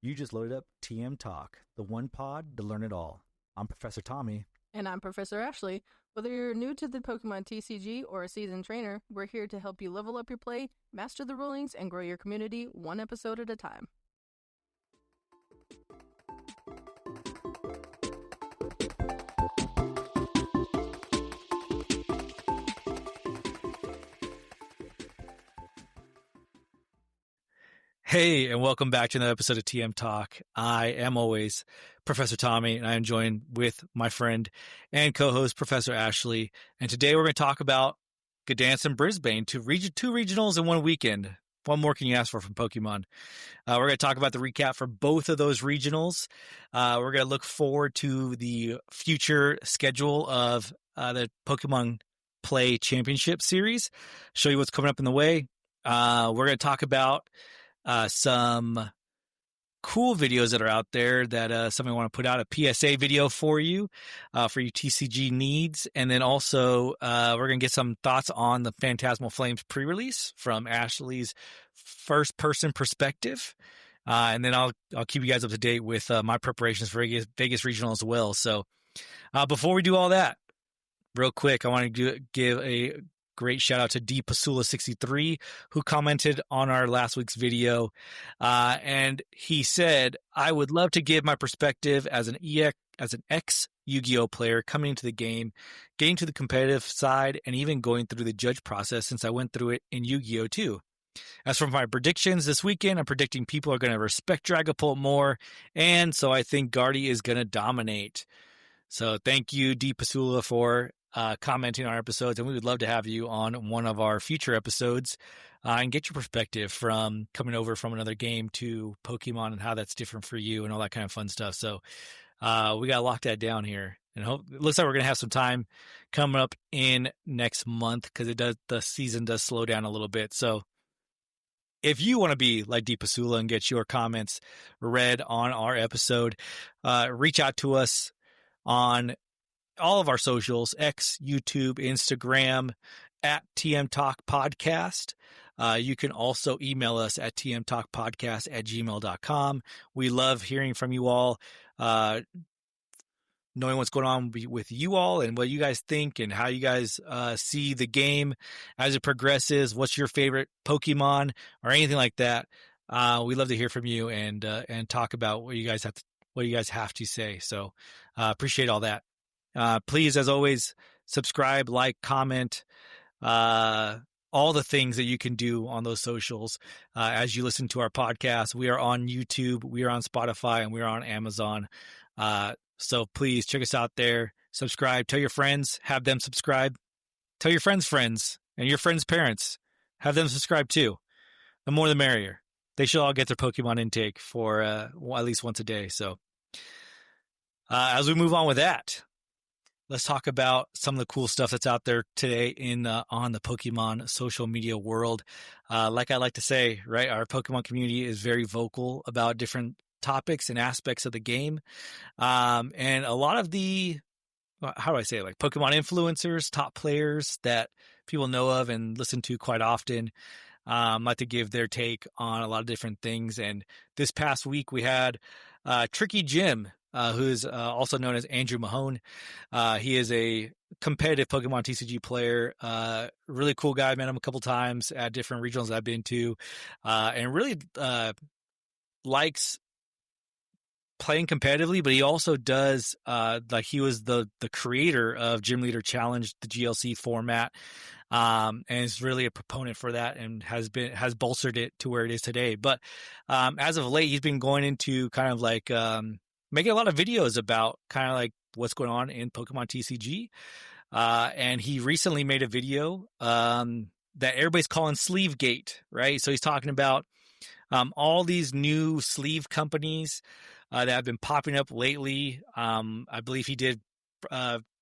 You just loaded up TM Talk, the one pod to learn it all. I'm Professor Tommy. And I'm Professor Ashley. Whether you're new to the Pokemon TCG or a seasoned trainer, we're here to help you level up your play, master the rulings, and grow your community one episode at a time. Hey, and welcome back to another episode of TM Talk. I am always Professor Tommy, and I am joined with my friend and co-host, Professor Ashley. And today we're going to talk about Gdańsk and Brisbane, two regionals in one weekend. What more can you ask for from Pokemon? We're going to talk about the recap for both of those regionals. We're going to look forward to the future schedule of the Pokemon Play Championship Series, show you what's coming up in the way. We're going to talk about some cool videos that are out there that somebody want to put out a PSA video for you TCG needs. And then also we're going to get some thoughts on the Phantasmal Flame Prerelease from Ashley's first person perspective. And then I'll keep you guys up to date with my preparations for Vegas Regional as well. So before we do all that, real quick, I want to give a great shout out to DPasula63 who commented on our last week's video. And he said, I would love to give my perspective as an ex Yu-Gi-Oh player coming into the game, getting to the competitive side, and even going through the judge process since I went through it in Yu-Gi-Oh 2. As for my predictions this weekend, I'm predicting people are going to respect Dragapult more. And so I think Guardy is going to dominate. So thank you, DPasula, for commenting on our episodes, and we would love to have you on one of our future episodes and get your perspective from coming over from another game to Pokemon and how that's different for you and all that kind of fun stuff. So we got to lock that down here, and it looks like we're going to have some time coming up in next month because the season does slow down a little bit. So if you want to be like DPasula and get your comments read on our episode, reach out to us on all of our socials, X, YouTube, Instagram, at TM Talk Podcast. You can also email us at tmtalkpodcast@gmail.com. We love hearing from you all, knowing what's going on with you all and what you guys think and how you guys see the game as it progresses. What's your favorite Pokemon or anything like that? We love to hear from you and talk about what you guys have to say. So appreciate all that. Please, as always, subscribe, like, comment, all the things that you can do on those socials as you listen to our podcast. We are on YouTube, we are on Spotify, and we are on Amazon. So please check us out there. Subscribe. Tell your friends. Have them subscribe. Tell your friends' friends and your friends' parents. Have them subscribe too. The more the merrier. They should all get their Pokemon intake for at least once a day. So as we move on with that, let's talk about some of the cool stuff that's out there today on the Pokemon social media world. Like I like to say, right, our Pokemon community is very vocal about different topics and aspects of the game. And a lot of the, how do I say it, like Pokemon influencers, top players that people know of and listen to quite often, like to give their take on a lot of different things. And this past week we had Tricky Jim, who's also known as Andrew Mahone. He is a competitive Pokemon TCG player. Really cool guy. Met him a couple times at different regionals I've been to, and really likes playing competitively, but he also does like he was the creator of Gym Leader Challenge, the GLC format, and is really a proponent for that and has bolstered it to where it is today. But as of late, he's been going into kind of like making a lot of videos about kind of like what's going on in Pokemon TCG. And he recently made a video that everybody's calling Sleevegate, right? So he's talking about all these new sleeve companies that have been popping up lately. I believe he did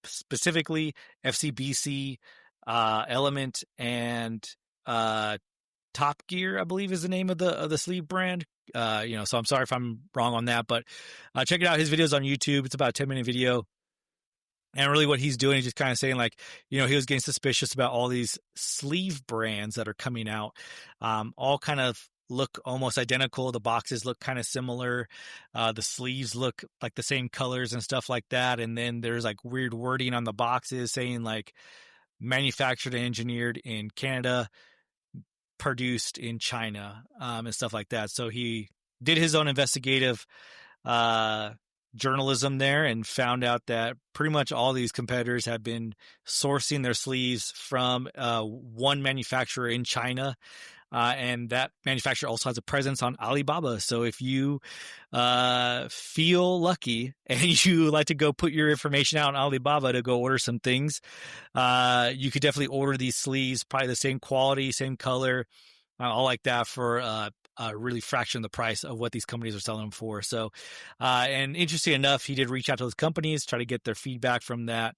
specifically FCBC, Element, and Top Gear, I believe is the name of the sleeve brand. So I'm sorry if I'm wrong on that, but check it out. His video's on YouTube. It's about a 10-minute video. And really what he's doing is just kind of saying like, he was getting suspicious about all these sleeve brands that are coming out, all kind of look almost identical. The boxes look kind of similar. The sleeves look like the same colors and stuff like that. And then there's like weird wording on the boxes saying like manufactured and engineered in Canada, produced in China, and stuff like that. So he did his own investigative journalism there and found out that pretty much all these competitors have been sourcing their sleeves from one manufacturer in China. And that manufacturer also has a presence on Alibaba. So if you feel lucky and you like to go put your information out on Alibaba to go order some things, you could definitely order these sleeves, probably the same quality, same color, all like that for a really fraction of the price of what these companies are selling them for. So, and interesting enough, he did reach out to those companies, try to get their feedback from that.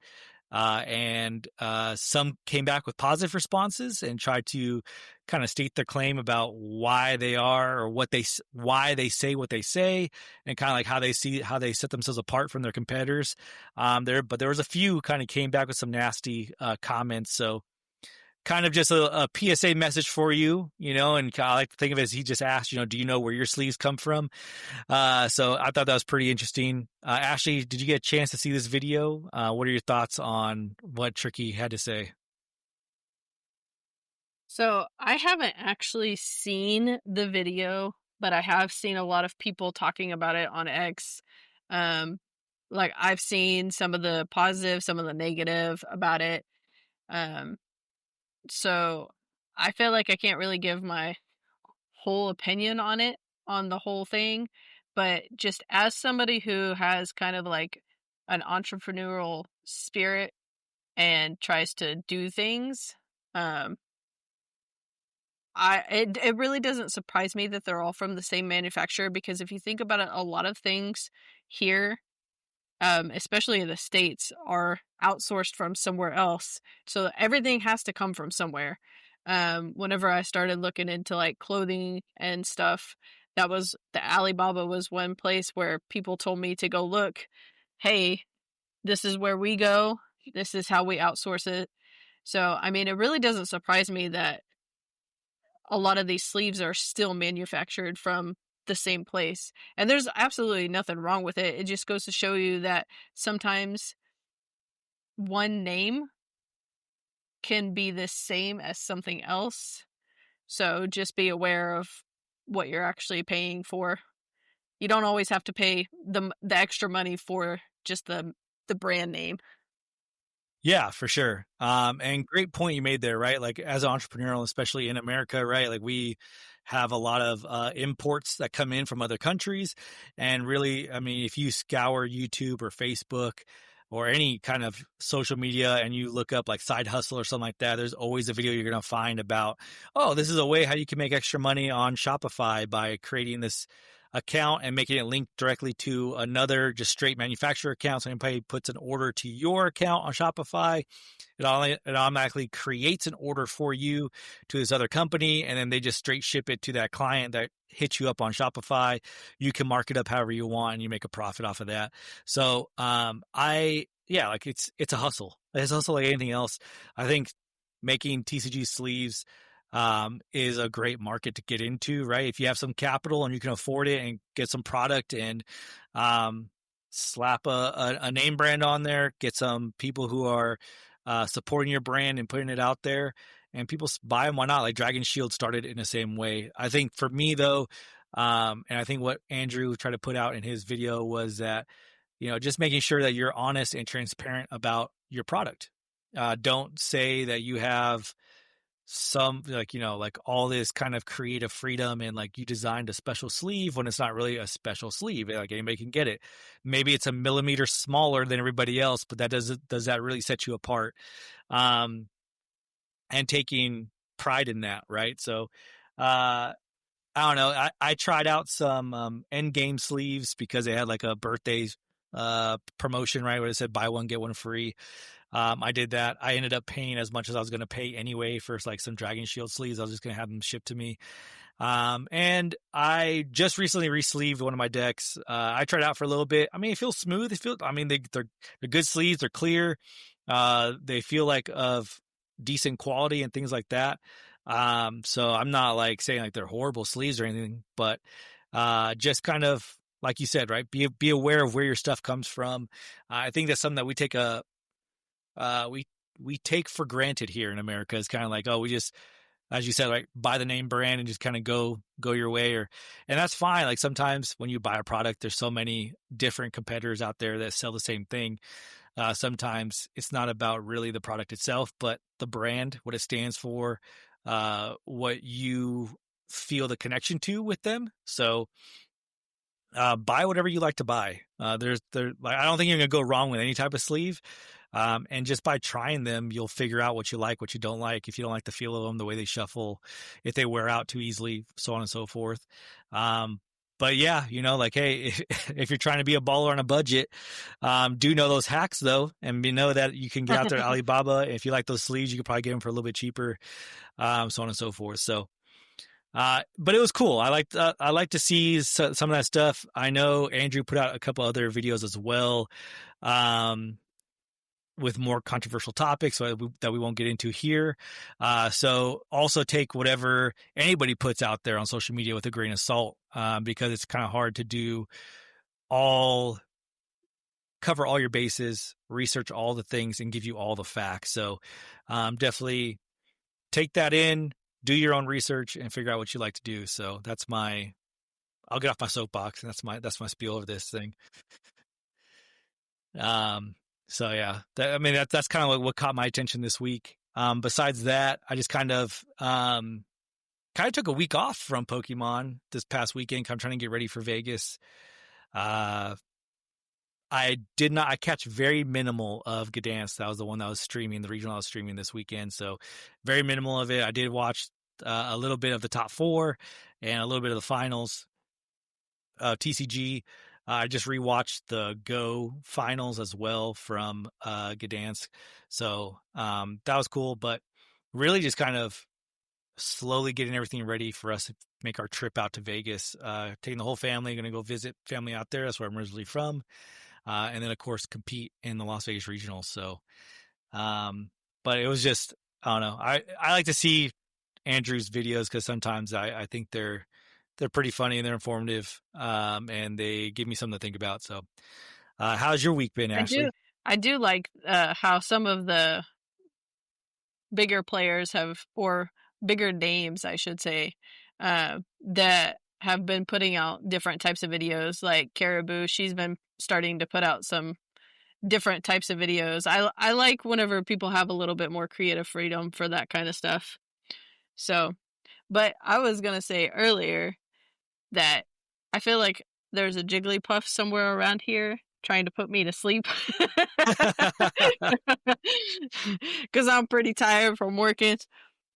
And some came back with positive responses and tried to kind of state their claim about why they are or why they say what they say, and kind of like how they set themselves apart from their competitors. But there was a few kind of came back with some nasty comments. So kind of just a PSA message for you, and I like to think of it as he just asked, do you know where your sleeves come from? So I thought that was pretty interesting. Ashley, did you get a chance to see this video? What are your thoughts on what Tricky had to say? So I haven't actually seen the video, but I have seen a lot of people talking about it on X. Like I've seen some of the positive, some of the negative about it. So I feel like I can't really give my whole opinion on it, on the whole thing, but just as somebody who has kind of like an entrepreneurial spirit and tries to do things, it really doesn't surprise me that they're all from the same manufacturer, because if you think about it, a lot of things here, especially in the States, are outsourced from somewhere else. So everything has to come from somewhere. Whenever I started looking into like clothing and stuff, that was the Alibaba was one place where people told me to go look. Hey, this is where we go. This is how we outsource it. So, I mean, it really doesn't surprise me that a lot of these sleeves are still manufactured from the same place. And there's absolutely nothing wrong with it. It just goes to show you that sometimes one name can be the same as something else. So just be aware of what you're actually paying for. You don't always have to pay the extra money for just the brand name. Yeah, for sure. And great point you made there, right? Like as an entrepreneur, especially in America, right? Like we have a lot of imports that come in from other countries. And really, I mean, if you scour YouTube or Facebook or any kind of social media and you look up like side hustle or something like that, there's always a video you're going to find about, oh, this is a way how you can make extra money on Shopify by creating this account and making it link directly to another just straight manufacturer account. So anybody puts an order to your account on Shopify, it automatically creates an order for you to this other company, and then they just straight ship it to that client that hits you up on Shopify. You can mark it up however you want, and you make a profit off of that. So like it's a hustle. It's a hustle like anything else. I think making TCG sleeves is a great market to get into, right? If you have some capital and you can afford it and get some product and slap a name brand on there, get some people who are supporting your brand and putting it out there, and people buy them, why not? Like Dragon Shield started in the same way. I think for me though, and I think what Andrew tried to put out in his video was that, just making sure that you're honest and transparent about your product. Don't say that you have some like all this kind of creative freedom and like you designed a special sleeve when it's not really a special sleeve. Like anybody can get it. Maybe it's a millimeter smaller than everybody else, but does that really set you apart? And taking pride in that, right? So I don't know. I tried out some end game sleeves because they had like a birthday promotion, right, where it said buy one get one free. I did that. I ended up paying as much as I was going to pay anyway for like some Dragon Shield sleeves. I was just going to have them shipped to me. And I just recently re-sleeved one of my decks. I tried it out for a little bit. I mean, it feels smooth. They're good sleeves. They're clear. They feel like of decent quality and things like that. So I'm not like saying like they're horrible sleeves or anything, but just kind of like you said, right? Be aware of where your stuff comes from. I think that's something that we take we take for granted here in America. It's kind of like, oh, we just, as you said, like buy the name brand and just kind of go your way, and that's fine. Like sometimes when you buy a product, there's so many different competitors out there that sell the same thing. Sometimes it's not about really the product itself, but the brand, what it stands for, what you feel the connection to with them. So buy whatever you like to buy. I don't think you're gonna go wrong with any type of sleeve. And just by trying them, you'll figure out what you like, what you don't like. If you don't like the feel of them, the way they shuffle, if they wear out too easily, so on and so forth. But yeah, like, hey, if you're trying to be a baller on a budget, do know those hacks though, and you know that you can get out there at Alibaba. If you like those sleeves, you could probably get them for a little bit cheaper, so on and so forth. So, but it was cool. I like to see some of that stuff. I know Andrew put out a couple other videos as well, with more controversial topics that we won't get into here. So also take whatever anybody puts out there on social media with a grain of salt, because it's kind of hard to cover all your bases, research all the things, and give you all the facts. So definitely take that in, do your own research, and figure out what you like to do. So I'll get off my soapbox, and that's my spiel of this thing. So yeah, that's kind of what caught my attention this week. Besides that, I just kind of took a week off from Pokemon this past weekend. I'm trying to get ready for Vegas. I catch very minimal of Gdansk. That was the one that was streaming, the regional I was streaming this weekend. So very minimal of it. I did watch a little bit of the top 4 and a little bit of the finals of TCG. I just rewatched the Go finals as well from Gdansk. So that was cool, but really just kind of slowly getting everything ready for us to make our trip out to Vegas. Taking the whole family, going to go visit family out there. That's where I'm originally from. And then, of course, compete in the Las Vegas Regional. So, but it was just, I don't know. I like to see Andrew's videos because sometimes I think they're pretty funny and they're informative, and they give me something to think about. So, how's your week been, Ashley? I do like how some of the bigger players or bigger names, I should say, that have been putting out different types of videos. Like Caribou, she's been starting to put out some different types of videos. I like whenever people have a little bit more creative freedom for that kind of stuff. So, but I was going to say earlier that I feel like there's a Jigglypuff somewhere around here trying to put me to sleep. Because I'm pretty tired from working.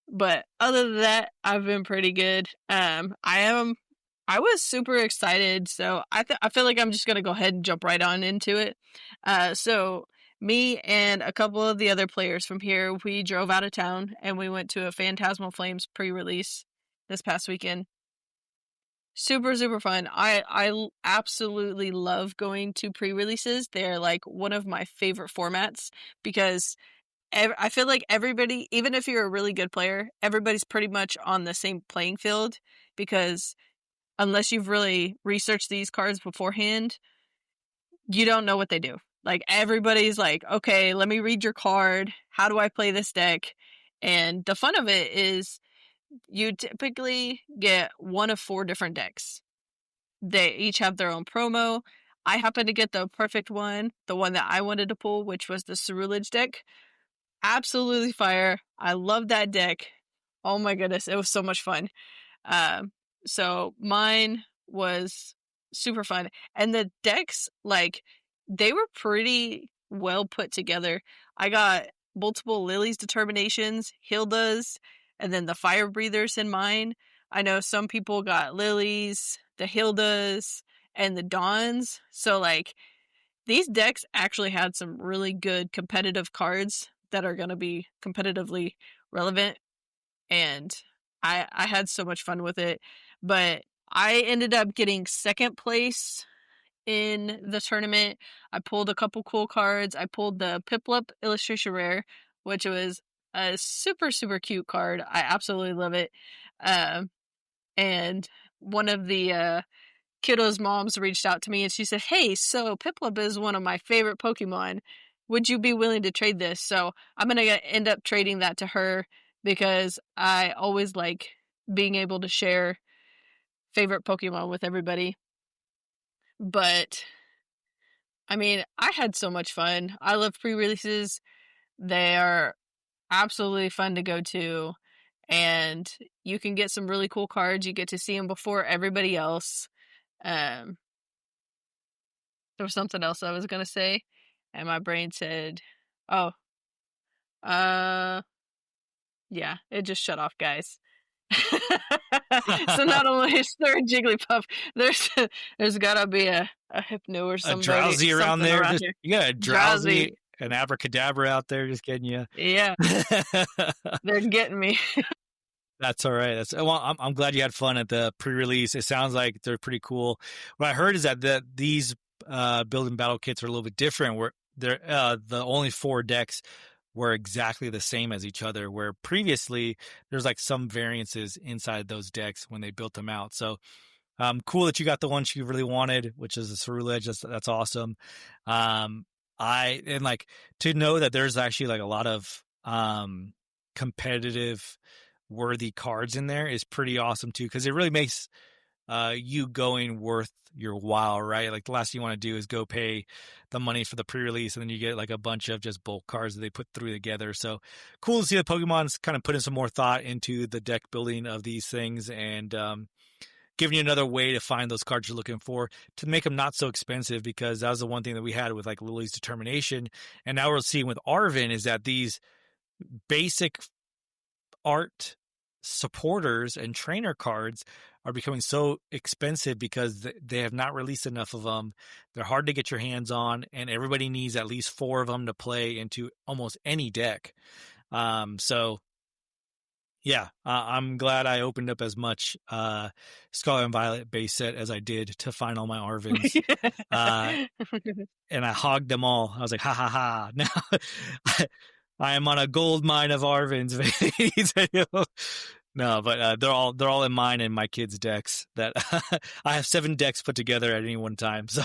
But other than that, I've been pretty good. I was super excited, so I feel like I'm just going to go ahead and jump right on into it. So me and a couple of the other players from here, we drove out of town and we went to a Phantasmal Flames pre-release this past weekend. Super, super fun. I absolutely love going to pre-releases. They're like one of my favorite formats because I feel like everybody, even if you're a really good player, everybody's pretty much on the same playing field because unless you've really researched these cards beforehand, you don't know what they do. Like everybody's like, okay, let me read your card. How do I play this deck? And the fun of it is you typically get one of 4 different decks. They each have their own promo. I happened to get the perfect one, the one that I wanted to pull, which was the Cerulege deck. Absolutely fire. I love that deck. Oh my goodness, it was so much fun. So mine was super fun. And the decks, like, they were pretty well put together. I got multiple Lily's Determinations, Hilda's, and then the Fire Breathers in mine. I know some people got Lily's, the Hilda's, and the Dawns. So, like, these decks actually had some really good competitive cards that are going to be competitively relevant. And I had so much fun with it. But I ended up getting second place in the tournament. I pulled a couple cool cards. I pulled the Piplup Illustration Rare, which was a super, super cute card. I absolutely love it. And one of the kiddo's moms reached out to me and she said, "Hey, so Piplup is one of my favorite Pokemon. Would you be willing to trade this?" So I'm going to end up trading that to her because I always like being able to share favorite Pokemon with everybody. But I mean, I had so much fun. I love pre-releases. They are absolutely fun to go to, and you can get some really cool cards. You get to see them before everybody else. There was something else I was gonna say, and my brain said, "Oh, yeah, it just shut off, guys." So not only is there a Jigglypuff, there's gotta be a Hypno or A somebody, Drowsy around something there. around Just, here. you got a Drowsy, an Abracadabra out there just getting you. Yeah, they're getting me. That's all right. Well, I'm glad you had fun at the pre-release. It sounds like they're pretty cool. What I heard is that these building battle kits are a little bit different. Where they're the only 4 decks were exactly the same as each other. Where previously there's like some variances inside those decks when they built them out. So cool that you got the ones you really wanted, which is the Ceruledge. That's awesome. And like to know that there's actually like a lot of competitive worthy cards in there is pretty awesome too, because it really makes you going worth your while, right? Like the last thing you want to do is go pay the money for the pre-release and then you get like a bunch of just bulk cards that they put through together. So cool to see the Pokemon's kind of putting some more thought into the deck building of these things and giving you another way to find those cards you're looking for to make them not so expensive, because that was the one thing that we had with like Lily's Determination. And now we're seeing with Arven is that these basic art supporters and trainer cards are becoming so expensive because they have not released enough of them. They're hard to get your hands on, and everybody needs at least 4 of them to play into almost any deck. So yeah, I'm glad I opened up as much Scarlet and Violet base set as I did to find all my Arvens. And I hogged them all. I was like, ha ha ha. Now I am on a gold mine of Arvens. No, but they're all in mine and my kids' decks. That I have 7 decks put together at any one time. So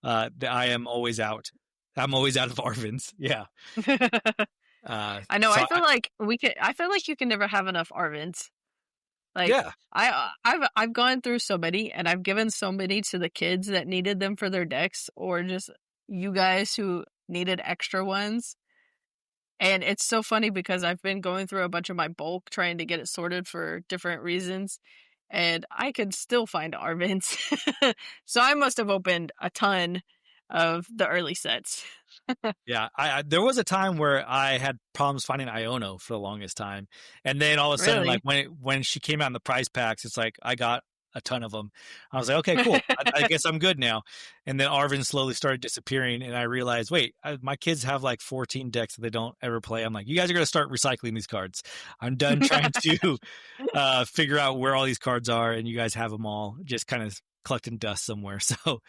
I am always out. I'm always out of Arvens. Yeah. I know. So I feel like you can never have enough Arvens. Like, yeah. I've gone through so many, and I've given so many to the kids that needed them for their decks, or just you guys who needed extra ones. And it's so funny because I've been going through a bunch of my bulk trying to get it sorted for different reasons, and I can still find Arvens. So I must have opened a ton of the early sets. Yeah, I there was a time where I had problems finding Iono for the longest time, and then all of a sudden, Really? like when she came out in the prize packs, it's like I got a ton of them. I was like, okay, cool. I guess I'm good now. And then Arven slowly started disappearing, and I realized, wait, my kids have like 14 decks that they don't ever play. I'm like, you guys are gonna start recycling these cards. I'm done trying to figure out where all these cards are, and you guys have them all just kind of collecting dust somewhere. So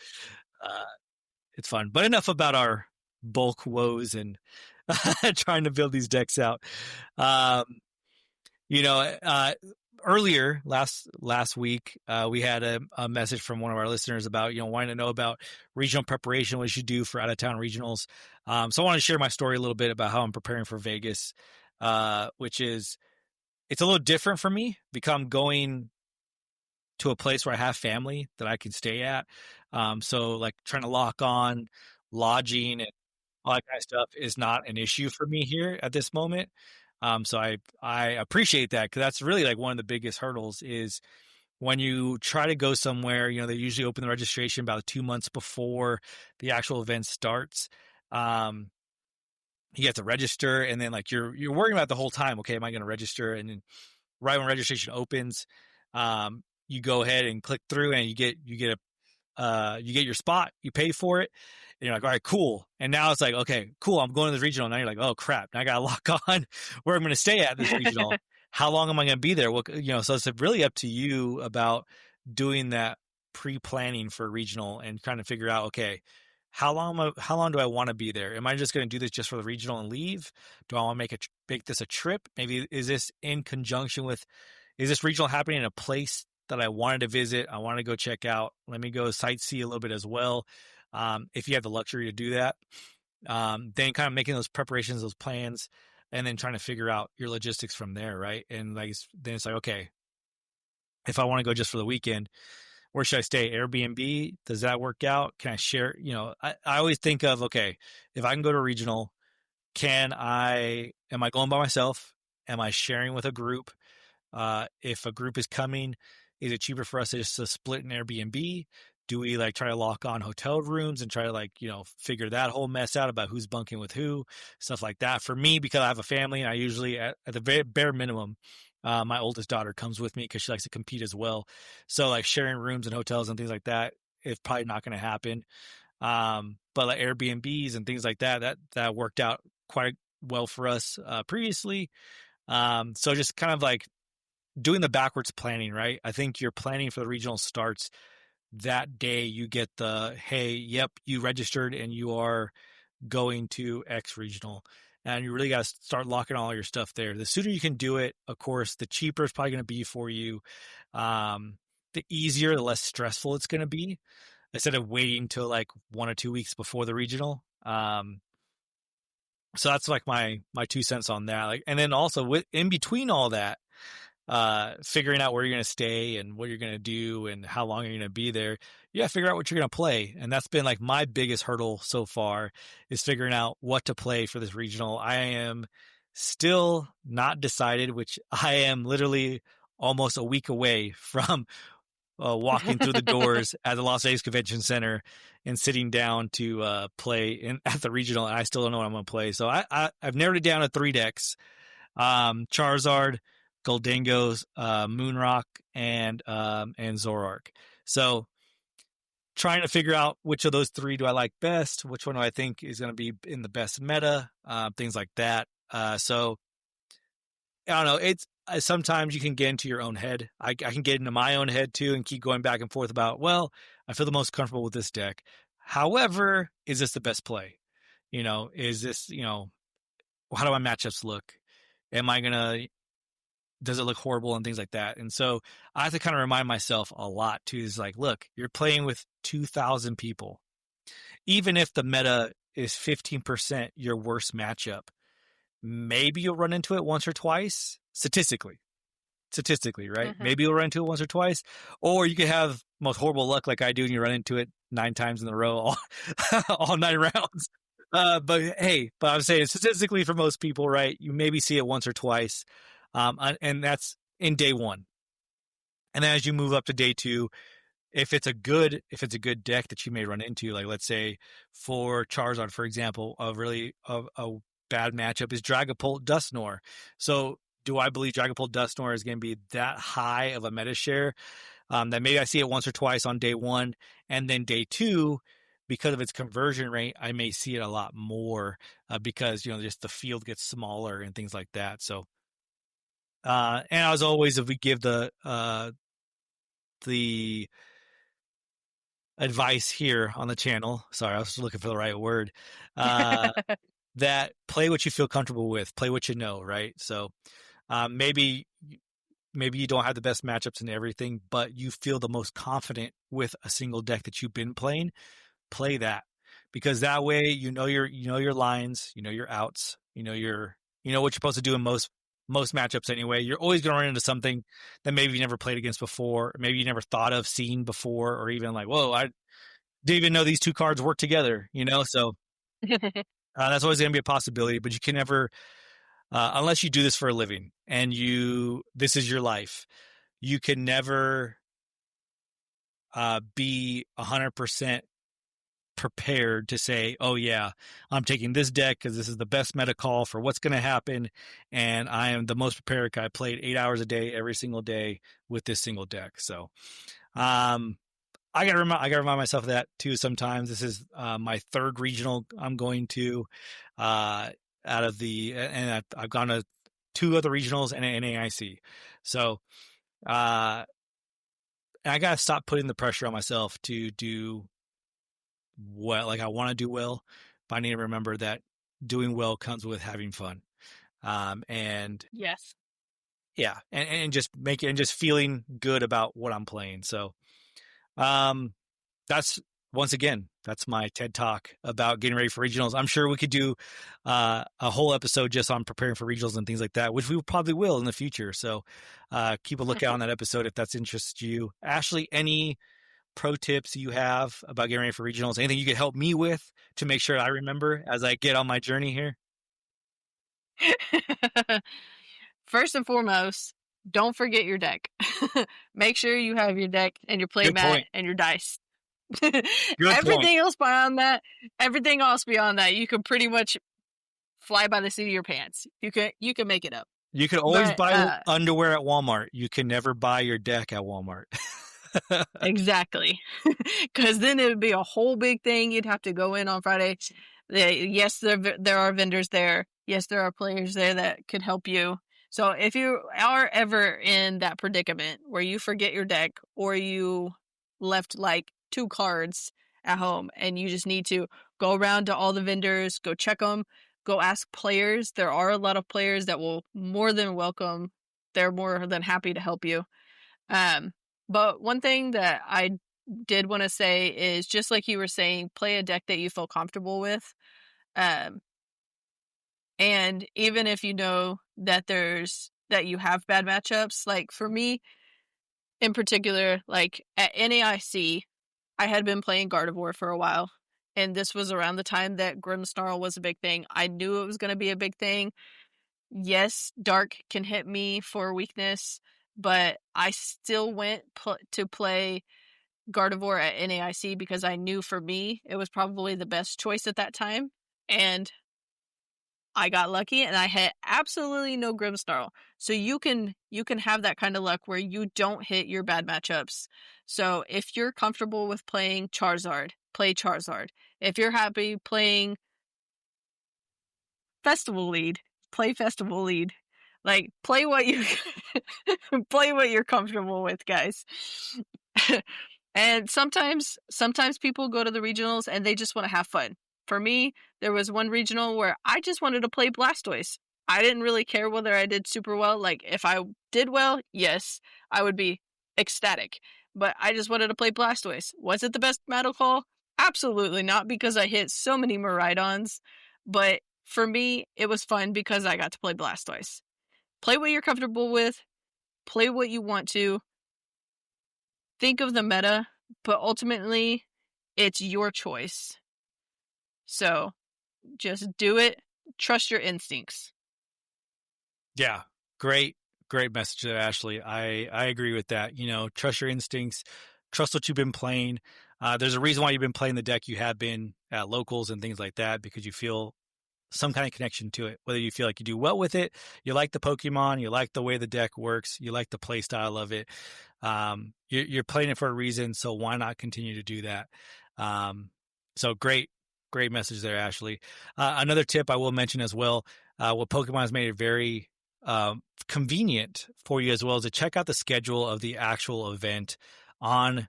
it's fun. But enough about our bulk woes and trying to build these decks out. Earlier last week, we had a message from one of our listeners about, wanting to know about regional preparation, what you should do for out of town regionals. So I want to share my story a little bit about how I'm preparing for Vegas, which is, it's a little different for me because I'm going to a place where I have family that I can stay at. So like trying to lock on lodging and all that kind of stuff is not an issue for me here at this moment. So I appreciate that, because that's really like one of the biggest hurdles is when you try to go somewhere, they usually open the registration about 2 months before the actual event starts. You have to register, and then like you're worrying about the whole time. Okay, am I going to register? And then right when registration opens, you go ahead and click through, and you get your spot, you pay for it, and you're like, all right, cool. And now it's like, okay, cool, I'm going to this regional. Now you're like, oh crap, now I gotta lock on where I'm going to stay at this regional. How long am I going to be there? So it's really up to you about doing that pre-planning for regional and trying to figure out, okay, how long do I want to be there? Am I just going to do this just for the regional and leave? Do I want to make make this a trip? Maybe is this in conjunction with, is this regional happening in a place that I wanted to visit? I want to go check out. Let me go sightsee a little bit as well. If you have the luxury to do that, then kind of making those preparations, those plans, and then trying to figure out your logistics from there. Right. And like, then it's like, okay, if I want to go just for the weekend, where should I stay? Airbnb? Does that work out? Can I share? You know, I always think of, okay, if I can go to regional, am I going by myself? Am I sharing with a group? If a group is coming, is it cheaper for us to just split an Airbnb? Do we like try to lock on hotel rooms and try to like, you know, figure that whole mess out about who's bunking with who, stuff like that. For me, because I have a family, and I usually at the very bare minimum, my oldest daughter comes with me because she likes to compete as well. So like sharing rooms and hotels and things like that is probably not going to happen. But like Airbnbs and things like that worked out quite well for us previously. So just kind of like doing the backwards planning, right? I think your planning for the regional starts that day. You get the, hey, yep, you registered and you are going to X regional. And you really got to start locking all your stuff there. The sooner you can do it, of course, the cheaper it's probably going to be for you. The easier, the less stressful it's going to be, instead of waiting till like 1 or 2 weeks before the regional. So that's like my 2 cents on that. Like, and then also in between all that, figuring out where you're going to stay and what you're going to do and how long you're going to be there. You got to figure out what you're going to play. And that's been like my biggest hurdle so far, is figuring out what to play for this regional. I am still not decided, which I am literally almost a week away from walking through the doors at the Las Vegas Convention Center and sitting down to play at the regional. And I still don't know what I'm going to play. So I've narrowed it down to 3 decks. Charizard, Goldengos, Moonrock, and Zoroark. So trying to figure out which of those 3 do I like best, which one do I think is going to be in the best meta, things like that. So I don't know. It's sometimes you can get into your own head. I can get into my own head too and keep going back and forth about, well, I feel the most comfortable with this deck. However, is this the best play? You know, is this, you know, how do my matchups look? Does it look horrible and things like that? And so I have to kind of remind myself a lot too, is like, look, you're playing with 2,000 people. Even if the meta is 15% your worst matchup, maybe you'll run into it once or twice, statistically, right? Mm-hmm. Maybe you'll run into it once or twice, or you could have most horrible luck like I do and you run into it 9 times in a row, all 9 rounds. But I'm saying statistically for most people, right? You maybe see it once or twice. And that's in day 1. And then as you move up to day 2, if it's a good deck that you may run into, like let's say for Charizard, for example, a bad matchup is Dragapult Dusknoir. So do I believe Dragapult Dusknoir is going to be that high of a meta share? That maybe I see it once or twice on day 1, and then day 2, because of its conversion rate, I may see it a lot more because, you know, just the field gets smaller and things like that. So, and as always, if we give the advice here on the channel, sorry, I was looking for the right word, that play what you feel comfortable with, play what you know, right? So maybe you don't have the best matchups and everything, but you feel the most confident with a single deck that you've been playing. Play that, because that way you know your lines, you know your outs, you know what you're supposed to do in most matchups anyway. You're always going to run into something that maybe you never played against before, or maybe you never thought of seeing before, or even like, whoa, I didn't even know these 2 cards work together, you know? So that's always going to be a possibility, but you can never, unless you do this for a living and this is your life, you can never be 100% prepared to say, oh yeah, I'm taking this deck because this is the best meta call for what's going to happen, and I am the most prepared. I played 8 hours a day every single day with this single deck. So I gotta remind myself of that too sometimes. This is my 3rd regional I'm going to out of and I've gone to 2 other regionals and an NAIC. So and I gotta stop putting the pressure on myself to do well. Like I want to do well, but I need to remember that doing well comes with having fun. And Yes. yeah, and just feeling good about what I'm playing. So, that's my TED talk about getting ready for regionals. I'm sure we could do a whole episode just on preparing for regionals and things like that, which we probably will in the future. So keep a lookout on that episode if that's interests you. Ashley, any pro tips you have about getting ready for regionals? Anything you could help me with to make sure I remember as I get on my journey here? First and foremost, don't forget your deck. Make sure you have your deck and your play Good mat point. and your dice. Good everything point. else beyond that, you can pretty much fly by the seat of your pants. You can make it up. You can always But, buy underwear at Walmart. You can never buy your deck at Walmart. Exactly. Because then it would be a whole big thing. You'd have to go in on Friday. Yes, there are vendors there. Yes, there are players there that could help you. So if you are ever in that predicament where you forget your deck or you left like 2 cards at home and you just need to go around to all the vendors, go check them, go ask players. There are a lot of players that will more than welcome. They're more than happy to help you. But one thing that I did want to say is, just like you were saying, play a deck that you feel comfortable with. And even if you know that that you have bad matchups, like for me in particular, like at NAIC, I had been playing Gardevoir for a while. And this was around the time that Grimmsnarl was a big thing. I knew it was going to be a big thing. Yes, Dark can hit me for weakness, but I still went to play Gardevoir at NAIC because I knew for me it was probably the best choice at that time. And I got lucky and I had absolutely no Grimmsnarl. So you can have that kind of luck where you don't hit your bad matchups. So if you're comfortable with playing Charizard, play Charizard. If you're happy playing Festival Lead, play Festival Lead. Like, play what you play what you're comfortable with, guys. And sometimes people go to the regionals and they just want to have fun. For me, there was one regional where I just wanted to play Blastoise. I didn't really care whether I did super well. Like, if I did well, yes, I would be ecstatic. But I just wanted to play Blastoise. Was it the best Battle Call? Absolutely not, because I hit so many Miraidons. But for me, it was fun because I got to play Blastoise. Play what you're comfortable with. Play what you want to. Think of the meta, but ultimately, it's your choice. So, just do it. Trust your instincts. Yeah, great message there, Ashley. I agree with that. Trust your instincts. Trust what you've been playing. There's a reason why you've been playing the deck you have been at locals and things like that, because you feel some kind of connection to it, whether you feel like you do well with it, you like the Pokemon, you like the way the deck works, you like the play style of it. You're playing it for a reason, so why not continue to do that? So great message there, Ashley. Another tip I will mention as well, what Pokemon has made it very convenient for you as well, is to check out the schedule of the actual event on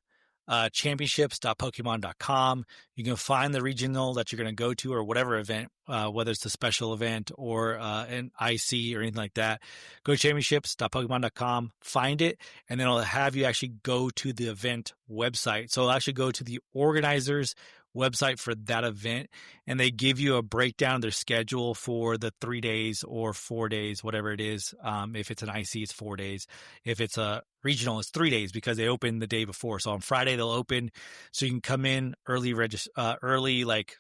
championships.pokemon.com. You can find the regional that you're going to go to, or whatever event, whether it's a special event or an IC or anything like that. Go to championships.pokemon.com, find it, and then it'll have you actually go to the event website. So it'll actually go to the organizers website for that event, and they give you a breakdown of their schedule for the 3 days or 4 days, whatever it is. If it's an IC, it's 4 days. If it's a regional, it's 3 days, because they open the day before. So on Friday they'll open, so you can come in early, like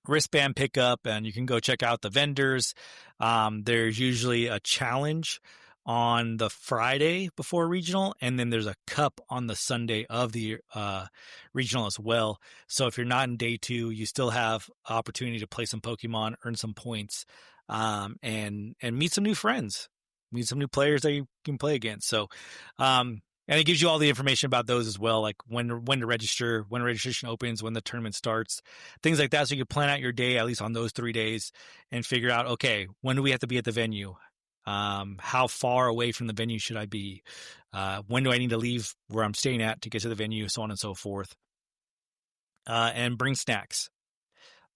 wristband pickup, and you can go check out the vendors. There's usually a challenge on the Friday before regional, and then there's a cup on the Sunday of the regional as well. So if you're not in day 2, you still have opportunity to play some Pokemon, earn some points, and meet some new friends, meet some new players that you can play against. So and it gives you all the information about those as well, like when to register, when registration opens, when the tournament starts, things like that. So you can plan out your day, at least on those 3 days, and figure out, okay, when do we have to be at the venue? How far away from the venue should I be? When do I need to leave where I'm staying at to get to the venue, so on and so forth. And bring snacks.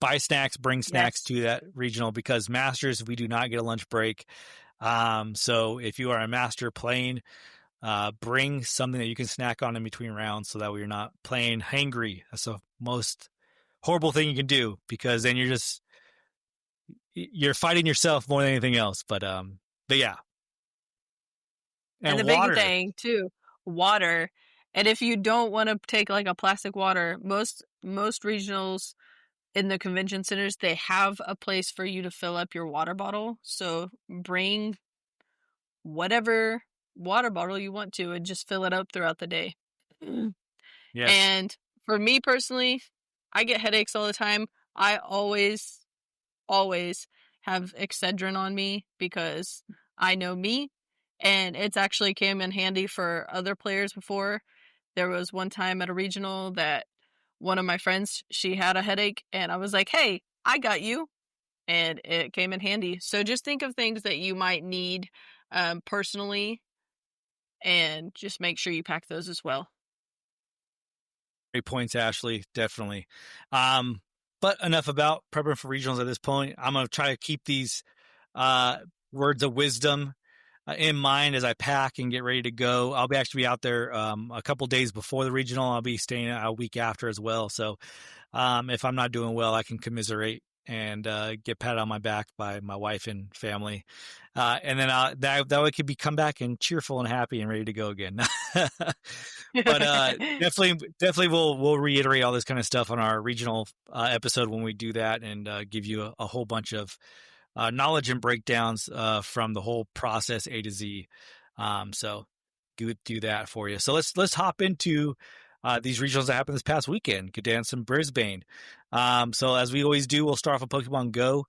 buy snacks, bring snacks Yes. to that regional, because Masters, we do not get a lunch break. So if you are a master playing, bring something that you can snack on in between rounds so that way you're not playing hangry. That's the most horrible thing you can do, because then you're fighting yourself more than anything else. But yeah. And the water. big thing too, water. And if you don't want to take like a plastic water, most regionals in the convention centers, they have a place for you to fill up your water bottle. So bring whatever water bottle you want to and just fill it up throughout the day. Yes. And for me personally, I get headaches all the time. I always have Excedrin on me because I know me, and it's actually came in handy for other players before. There was one time at a regional that one of my friends, she had a headache, and I was like, hey, I got you. And it came in handy. So just think of things that you might need personally, and just make sure you pack those as well. Great points, Ashley. Definitely. But enough about prepping for regionals at this point. I'm going to try to keep these words of wisdom in mind as I pack and get ready to go. I'll actually be out there a couple days before the regional. I'll be staying a week after as well. So if I'm not doing well, I can commiserate and get patted on my back by my wife and family. And then that way I could come back and cheerful and happy and ready to go again. But definitely we'll reiterate all this kind of stuff on our regional episode when we do that, and give you a whole bunch of knowledge and breakdowns from the whole process A to Z. So do that for you. So let's hop into these regionals that happened this past weekend, Gdańsk and Brisbane. So as we always do, we'll start off with Pokemon Go.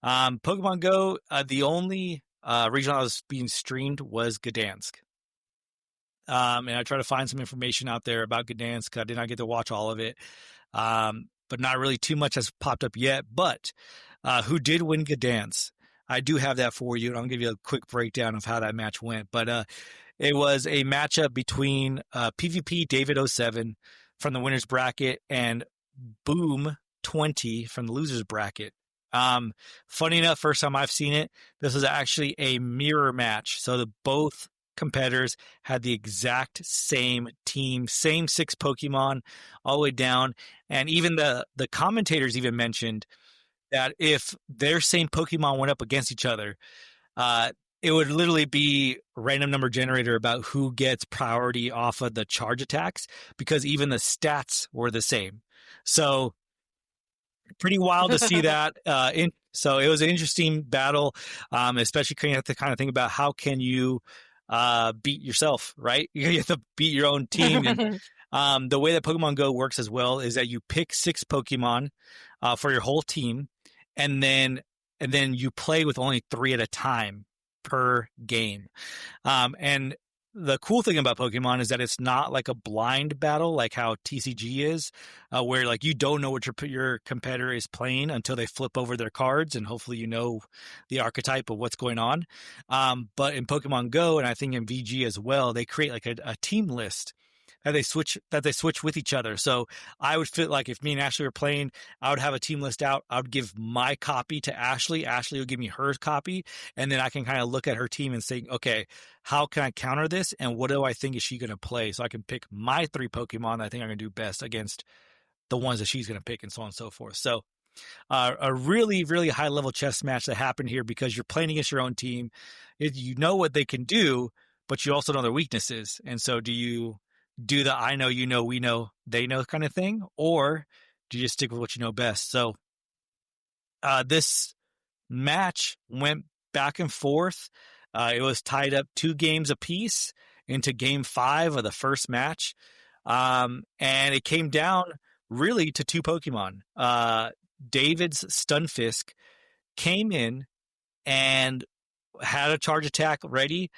Pokemon Go, the only regional that was being streamed was Gdansk. And I try to find some information out there about Gdansk. I did not get to watch all of it, but not really too much has popped up yet. But who did win Gdansk? I do have that for you, and I'll give you a quick breakdown of how that match went. But it was a matchup between PvP David 07 from the winner's bracket and Boom 20 from the loser's bracket. Funny enough, first time I've seen it, this was actually a mirror match. So both competitors had the exact same team, same 6 Pokemon all the way down. And even the commentators even mentioned that if their same Pokemon went up against each other, it would literally be random number generator about who gets priority off of the charge attacks, because even the stats were the same. So pretty wild to see that. So it was an interesting battle, especially because you have to kind of think about how can you beat yourself, right? You have to beat your own team. And the way that Pokemon Go works as well is that you pick 6 Pokemon for your whole team, and then you play with only 3 at a time per game. And the cool thing about Pokemon is that it's not like a blind battle like how TCG is, where like you don't know what your competitor is playing until they flip over their cards, and hopefully you know the archetype of what's going on. But in Pokemon Go, and I think in VG as well, they create like a team list that they switch with each other. So I would feel like if me and Ashley were playing, I would have a team list out. I would give my copy to Ashley. Ashley would give me her copy. And then I can kind of look at her team and say, okay, how can I counter this? And what do I think is she going to play? So I can pick my 3 Pokemon that I think are going to do best against the ones that she's going to pick, and so on and so forth. So a really, really high level chess match that happened here, because you're playing against your own team. You know what they can do, but you also know their weaknesses. And so do you do the I know, you know, we know, they know kind of thing, or do you just stick with what you know best? So this match went back and forth. It was tied up 2 games apiece into game 5 of the first match. And it came down really to 2 Pokemon. David's Stunfisk came in and had a charge attack ready,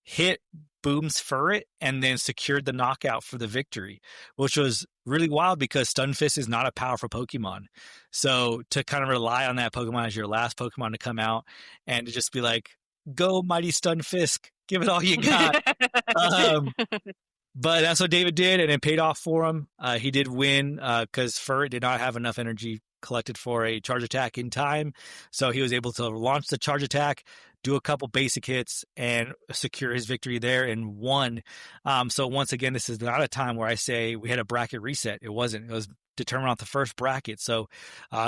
hit Boom's Furret, and then secured the knockout for the victory, which was really wild because Stunfisk is not a powerful Pokemon. So to kind of rely on that Pokemon as your last Pokemon to come out and to just be like, go mighty Stunfisk, give it all you got. But that's what David did, and it paid off for him. He did win because Furret did not have enough energy collected for a charge attack in time. So he was able to launch the charge attack, do a couple basic hits, and secure his victory there and won. So once again, this is not a time where I say we had a bracket reset. It wasn't. It was determined off the first bracket. So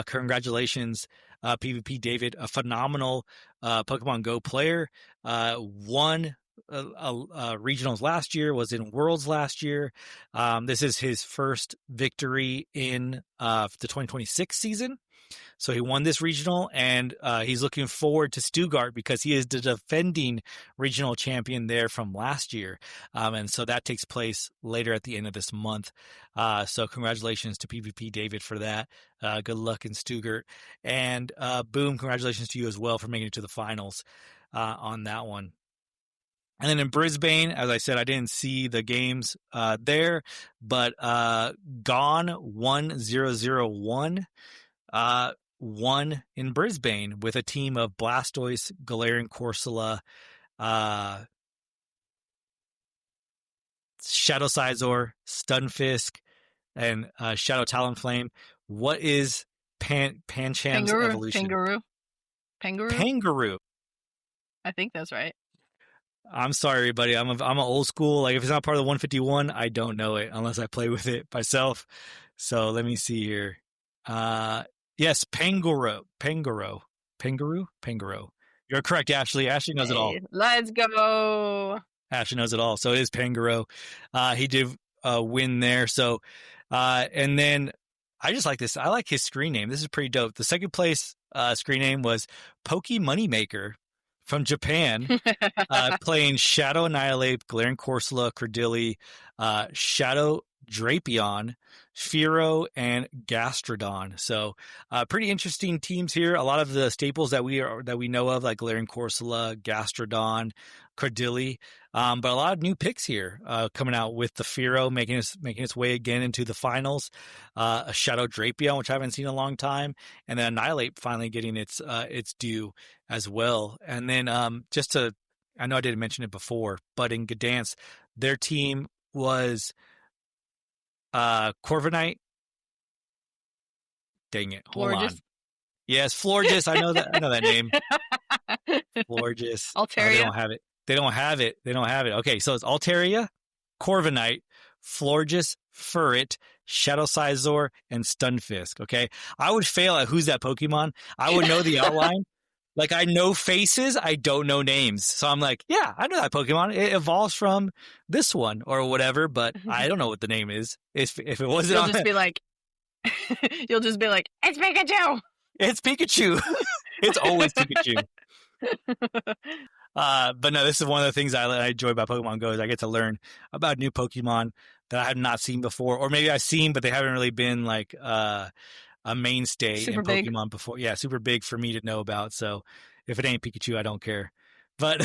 congratulations, PvP David, a phenomenal Pokemon Go player. Won regionals last year, was in Worlds last year. This is his first victory in the 2026 season. So he won this regional, and he's looking forward to Stuttgart because he is the defending regional champion there from last year. And so that takes place later at the end of this month. So congratulations to PvP David for that. Good luck in Stuttgart. And Boom, congratulations to you as well for making it to the finals on that one. And then in Brisbane, as I said, I didn't see the games there, but Gone 1001 won in Brisbane with a team of Blastoise, Galarian Corsola, Shadow Sizor, Stunfisk, and Shadow Talonflame. What is Pancham's evolution? Pangaroo. I think that's right. I'm sorry, everybody. I'm an old school. Like if it's not part of the 151, I don't know it unless I play with it myself. So let me see here. Yes, Pangaroo. You're correct, Ashley. Ashley knows it all. Let's go. Ashley knows it all. So it is Pangaroo. He did win there. So, and then I just like this. I like his screen name. This is pretty dope. The second place screen name was Poke Moneymaker from Japan, playing Shadow Annihilate, Galarian Corsola, Credilli, Shadow Drapion, Fearow, and Gastrodon. So pretty interesting teams here. A lot of the staples that we know of, like Galarian Corsola, Gastrodon, Credilli, but a lot of new picks here coming out with the Fearow making its way again into the finals. A Shadow Drapion, which I haven't seen in a long time, and then Annihilate finally getting its due as well. And then I know I didn't mention it before, but in Gdansk, their team was Corviknight. Dang it. Hold on. Yes, Florges. I know that name. Florges. Altaria. They don't have it. Okay, so it's Altaria, Corviknight, Florges, Furret, Shadow Sizor, and Stunfisk. Okay. I would fail at who's that Pokemon. I would know the outline. Like, I know faces, I don't know names. So I'm like, yeah, I know that Pokemon. It evolves from this one or whatever, but I don't know what the name is. If it wasn't you'll just be like, it's Pikachu. It's Pikachu. It's always Pikachu. But no, this is one of the things I enjoy about Pokemon Go is I get to learn about new Pokemon that I have not seen before, or maybe I've seen, but they haven't really been like a mainstay super in Pokemon big. Before. Yeah, super big for me to know about. So if it ain't Pikachu, I don't care. But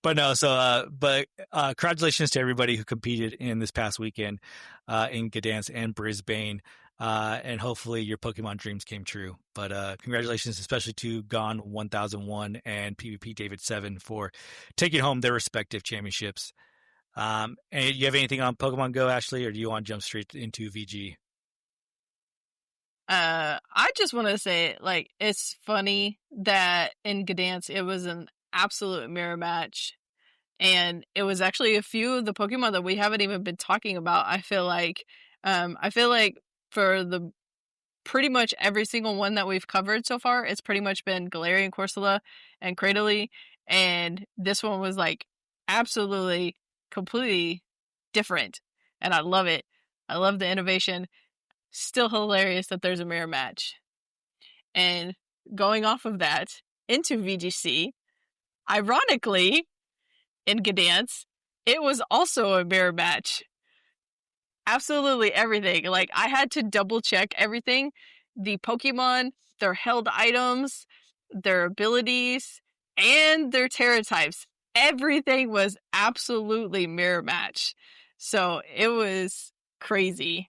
but no, so but congratulations to everybody who competed in this past weekend in Gdańsk and Brisbane. And hopefully your Pokemon dreams came true. But congratulations especially to Gone 1001 and PvP David 7 for taking home their respective championships. And you have anything on Pokemon Go, Ashley, or do you want to jump straight into VG? I just want to say, like, it's funny that in Gdansk it was an absolute mirror match, and it was actually a few of the Pokemon that we haven't even been talking about. I feel like for the pretty much every single one that we've covered so far, it's pretty much been Galarian Corsola and Cradily, and this one was like absolutely, completely different, and I love it. I love the innovation. Still hilarious that there's a mirror match. And going off of that into VGC, ironically, in Gdansk, it was also a mirror match. Absolutely everything. Like, I had to double check everything. The Pokemon, their held items, their abilities, and their Terra types. Everything was absolutely mirror match. So it was crazy.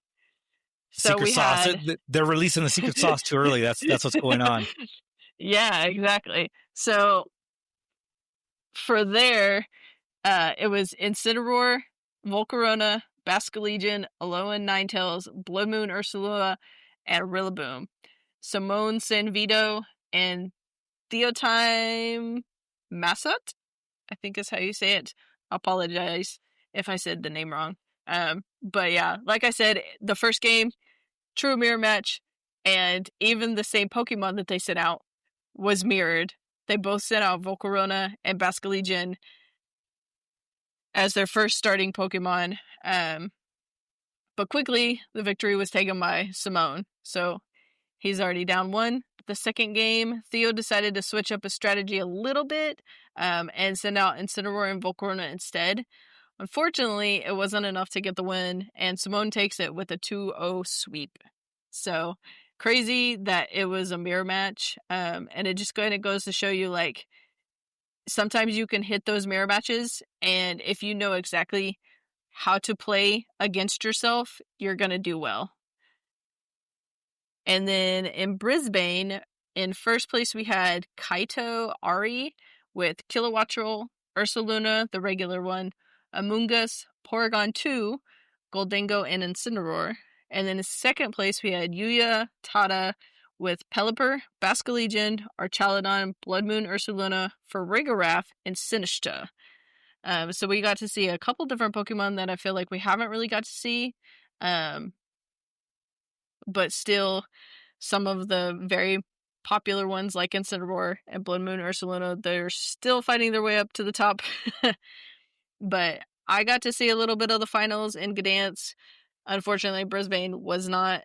So secret sauce. They're releasing the secret sauce too early. That's what's going on. Yeah, exactly. So for there, It was Incineroar, Volcarona, Basculegion, Alolan Ninetales, Blood Moon Ursaluna, and Rillaboom. Simone Sanvito and Theotime Massot, I think is how you say it. I apologize if I said the name wrong. But yeah, like I said, the first game, true mirror match, and even the same Pokemon that they sent out was mirrored. They both sent out Volcarona and Basculegion as their first starting Pokemon. But quickly, the victory was taken by Simone. So he's already down one. The second game, Theo decided to switch up his strategy a little bit and send out Incineroar and Volcarona instead. Unfortunately, it wasn't enough to get the win, and Simone takes it with a 2-0 sweep. So crazy that it was a mirror match, and it just kind of goes to show you, like, sometimes you can hit those mirror matches, and if you know exactly how to play against yourself, you're going to do well. And then in Brisbane, in first place, we had Kaito Ari with Kilowattrel, Ursaluna, the regular one, Amoonguss, Porygon 2, Gholdengo, and Incineroar. And then in second place, we had Yuya Tada with Pelipper, Basculegion, Archaludon, Blood Moon Ursaluna, Farigiraf, and Sinistcha. So we got to see a couple different Pokemon that I feel like we haven't really got to see. But still, some of the very popular ones like Incineroar and Blood Moon Ursaluna, they're still fighting their way up to the top. But I got to see a little bit of the finals in Gdansk. Unfortunately, Brisbane was not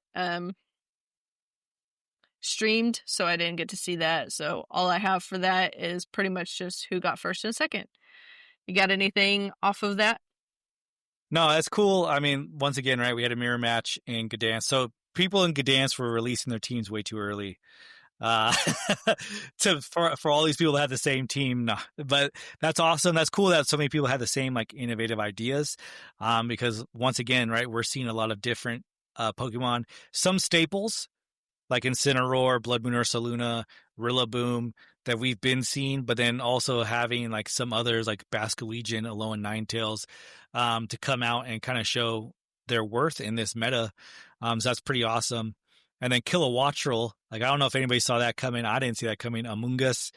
streamed, so I didn't get to see that. So all I have for that is pretty much just who got first and second. You got anything off of that? No, that's cool. I mean, once again, right, we had a mirror match in Gdansk. So people in Gdansk were releasing their teams way too early. For all these people to have the same team. No. But that's awesome. That's cool that so many people had the same, like, innovative ideas. Because once again, right, we're seeing a lot of different Pokemon. Some staples, like Incineroar, Blood Moon Ursaluna, Rillaboom, that we've been seeing, but then also having like some others like Basculegion, Alolan Ninetales, to come out and kind of show their worth in this meta. So that's pretty awesome. And then Kilowattrel, like, I don't know if anybody saw that coming. I didn't see that coming. Amoonguss.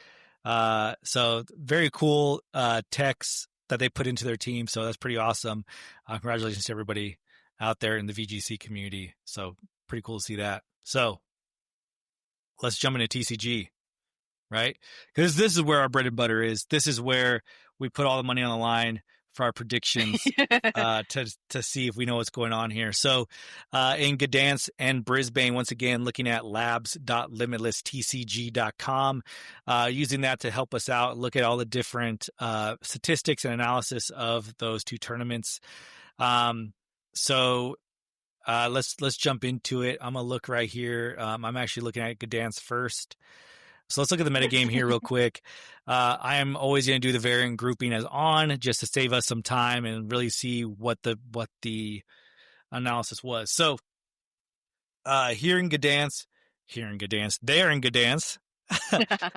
So very cool techs that they put into their team. So that's pretty awesome. Congratulations to everybody out there in the VGC community. So pretty cool to see that. So let's jump into TCG, right? Because this is where our bread and butter is. This is where we put all the money on the line for our predictions to see if we know what's going on here. So in Gdańsk and Brisbane, once again, looking at labs.limitlesstcg.com, using that to help us out, look at all the different statistics and analysis of those two tournaments. So let's jump into it. I'm going to look right here. I'm actually looking at Gdansk first. So let's look at the metagame here real quick. I am always going to do the variant grouping as on, just to save us some time and really see what the analysis was. So here in Gdansk, they are in Gdansk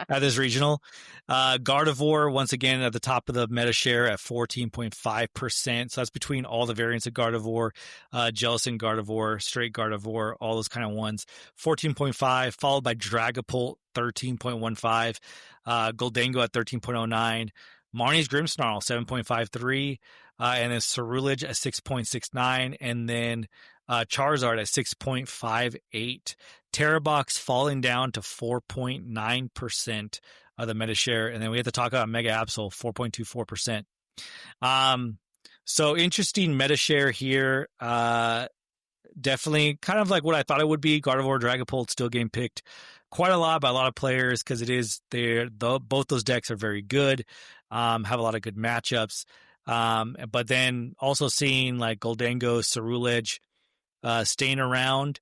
at this regional. Gardevoir, once again, at the top of the meta share at 14.5%. So that's between all the variants of Gardevoir, Jellicent Gardevoir, Straight Gardevoir, all those kind of ones. 14.5, followed by Dragapult, 13.15, Gholdengo at 13.09, Marnie's Grimmsnarl, 7.53, and then Cerulege at 6.69, and then Charizard at 6.58. Terrabox falling down to 4.9% of the meta share. And then we have to talk about Mega Absol, 4.24%. So interesting meta share here. Definitely kind of like what I thought it would be. Gardevoir, Dragapult still getting picked quite a lot by a lot of players because both those decks are very good, have a lot of good matchups. But then also seeing like Gholdengo, Cerulege staying around.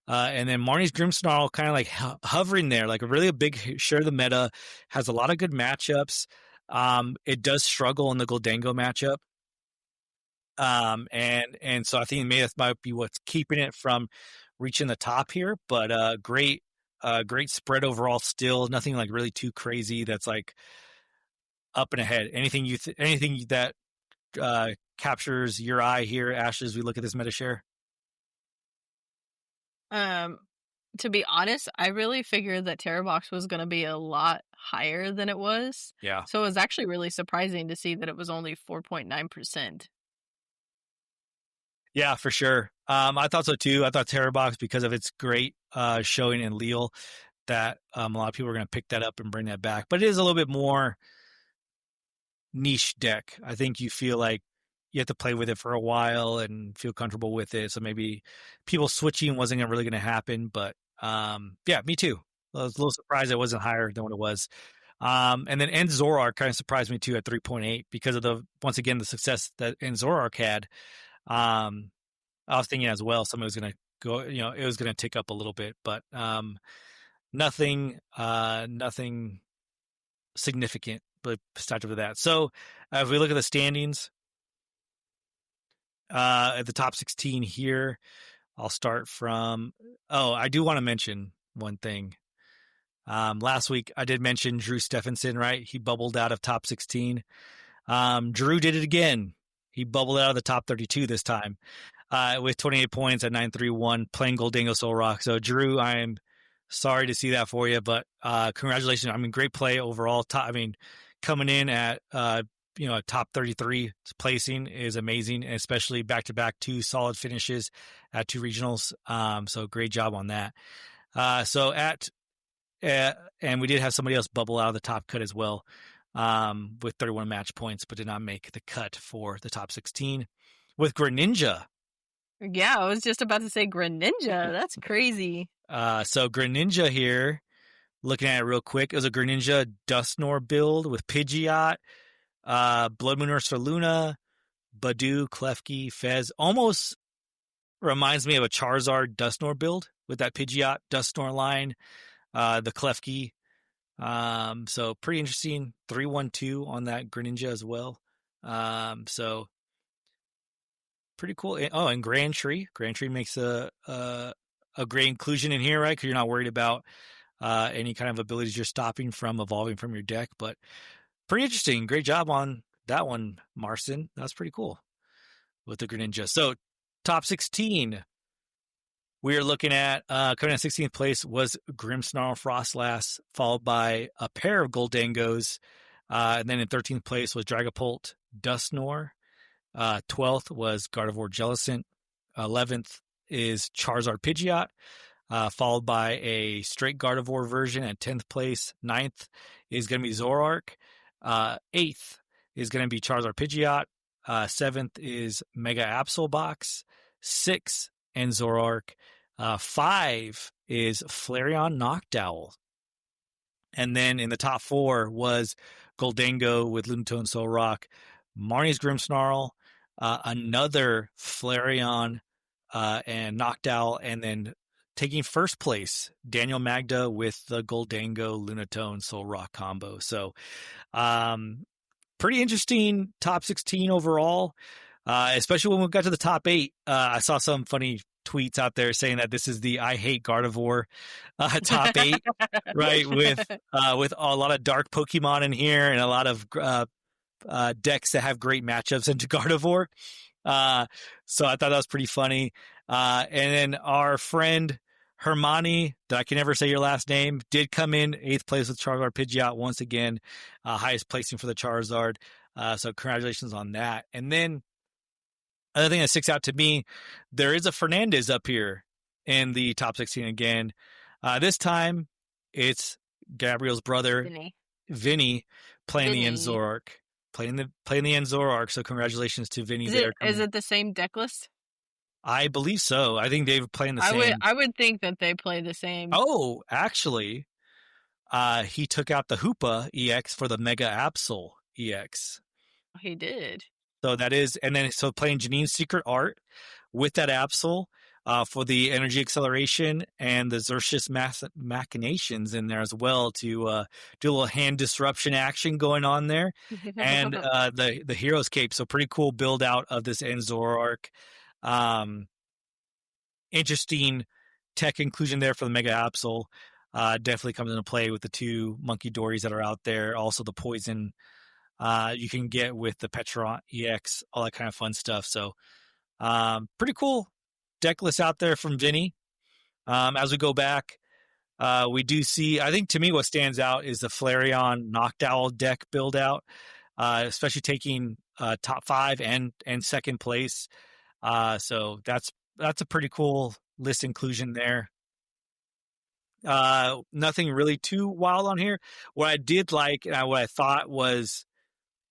And then Marnie's Grimmsnarl kind of like hovering there, like really a big share of the meta, has a lot of good matchups. It does struggle in the Gholdengo matchup. And so I think maybe that might be what's keeping it from reaching the top here, but great spread overall still. Nothing like really too crazy that's like up and ahead. Anything that captures your eye here, Ashley, as we look at this meta share? To be honest, I really figured that Terrabox was going to be a lot higher than it was. Yeah. So it was actually really surprising to see that it was only 4.9%. Yeah, for sure. I thought so too. I thought Terrabox, because of its great showing in Lille, that a lot of people are going to pick that up and bring that back. But it is a little bit more niche deck. I think you feel like you have to play with it for a while and feel comfortable with it. So maybe people switching wasn't really going to happen. But yeah, me too. I was a little surprised it wasn't higher than what it was. And then Zoroark kind of surprised me too at 3.8 because of once again the success that Zoroark had. I was thinking as well somebody was going to go, it was going to tick up a little bit, but nothing significant, but started with that. So if we look at the standings, at the top 16 here, I'll start from, I do want to mention one thing. Last week I did mention Drew Stephenson, right? He bubbled out of top 16. Drew did it again. He bubbled out of the top 32 this time, with 28 points at 931, playing Gholdengo Solrock. So Drew, I am sorry to see that for you, but congratulations. I mean, great play overall. Coming in at a top 33 placing is amazing, especially back-to-back 2 solid finishes at 2 regionals. So great job on that. And we did have somebody else bubble out of the top cut as well, with 31 match points, but did not make the cut for the top 16 with Greninja. Yeah, I was just about to say Greninja. That's crazy. So Greninja here, looking at it real quick, it was a Greninja Dusknoir build with Pidgeot, Blood Moon Ursaluna, Badoo, Klefki, Fez. Almost reminds me of a Charizard Dusknoir build with that Pidgeot Dusknoir line, the Klefki. So pretty interesting. 312 on that Greninja as well. So pretty cool. And Grand Tree. Grand Tree makes a great inclusion in here, right? Because you're not worried about any kind of abilities you're stopping from evolving from your deck. But pretty interesting. Great job on that one, Marcin. That's pretty cool with the Greninja. So top 16. We are looking at, coming in 16th place was Grimmsnarl Frostlass, followed by a pair of Gholdengos. And then in 13th place was Dragapult Dusknoir. 12th was Gardevoir Jellicent. 11th is Charizard Pidgeot, followed by a straight Gardevoir version at 10th place. 9th is going to be Zoroark. 8th is going to be Charizard Pidgeot. 7th is Mega Absol Box. 6th and Zoroark. 5 is Flareon Noctowl. And then in the top 4 was Gholdengo with Lunatone Solrock, Marnie's Grimmsnarl, another Flareon and Noctowl, and then taking first place, Daniel Magda with the Gholdengo Lunatone Solrock combo. So pretty interesting top 16 overall, especially when we got to the top 8. I saw some funny tweets out there saying that this is the I Hate Gardevoir top 8, right? With a lot of dark Pokemon in here and a lot of decks that have great matchups into Gardevoir. So I thought that was pretty funny. And then our friend Hermione, that I can never say your last name, did come in 8th place with Charizard Pidgeot once again, highest placing for the Charizard. So congratulations on that. And then another thing that sticks out to me, there is a Fernandez up here in the top 16 again. This time it's Gabriel's brother, Vinny playing the Zoroark. Playing the Zoroark. So congratulations to Vinny there. Is it the same deck list? I believe so. I think they're playing the same. I would think that they play the same. Oh, actually, he took out the Hoopa EX for the Mega Absol EX. He did. So that is, and then so playing Janine's Secret Art with that Absol for the energy acceleration and the Xerxes machinations in there as well to do a little hand disruption action going on there, and the Hero's Cape. So pretty cool build out of this Zoroark. Interesting tech inclusion there for the Mega Absol. Definitely comes into play with the 2 Monkey Dories that are out there. Also the Poison you can get with the Petron EX, all that kind of fun stuff. So pretty cool deck list out there from Vinny. As we go back, we do see, I think to me what stands out is the Flareon Noctowl deck build out, especially taking top 5 and second place. So that's a pretty cool list inclusion there. Nothing really too wild on here. What I did like, and what I thought was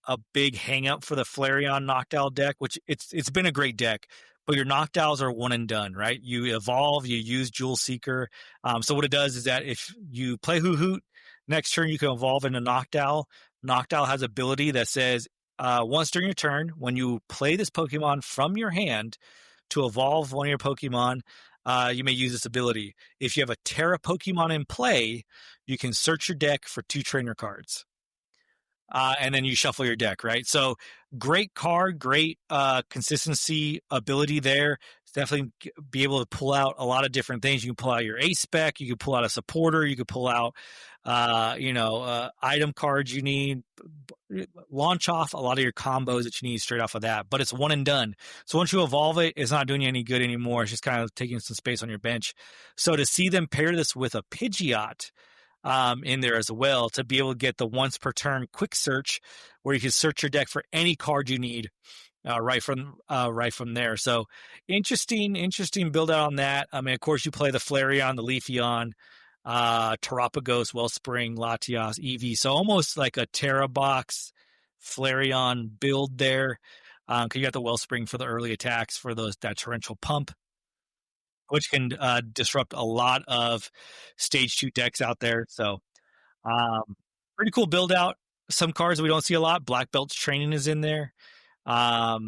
a big hang up for the Flareon Noctowl deck, which it's been a great deck, but your Noctowls are one and done, right? You evolve, you use Jewel Seeker. So what it does is that if you play Hoot, next turn you can evolve into Noctowl. Noctowl has ability that says once during your turn, when you play this Pokemon from your hand to evolve one of your Pokemon, you may use this ability. If you have a Terra Pokemon in play, you can search your deck for 2 trainer cards. And then you shuffle your deck, right? So great card, great consistency ability there. Definitely be able to pull out a lot of different things. You can pull out your ace spec, you can pull out a supporter, you can pull out item cards you need, launch off a lot of your combos that you need straight off of that. But it's one and done. So once you evolve it, it's not doing you any good anymore. It's just kind of taking some space on your bench. So to see them pair this with a Pidgeot in there as well, to be able to get the once per turn quick search where you can search your deck for any card you need right from there. So interesting build out on that. I mean, of course, you play the Flareon, the Leafeon, Terapagos, Wellspring, Latias, Eevee. So almost like a Terra Box Flareon build there. Because you got the Wellspring for the early attacks for that Torrential Pump, which can disrupt a lot of stage 2 decks out there. So pretty cool build out. Some cards we don't see a lot. Black Belt's Training is in there. We have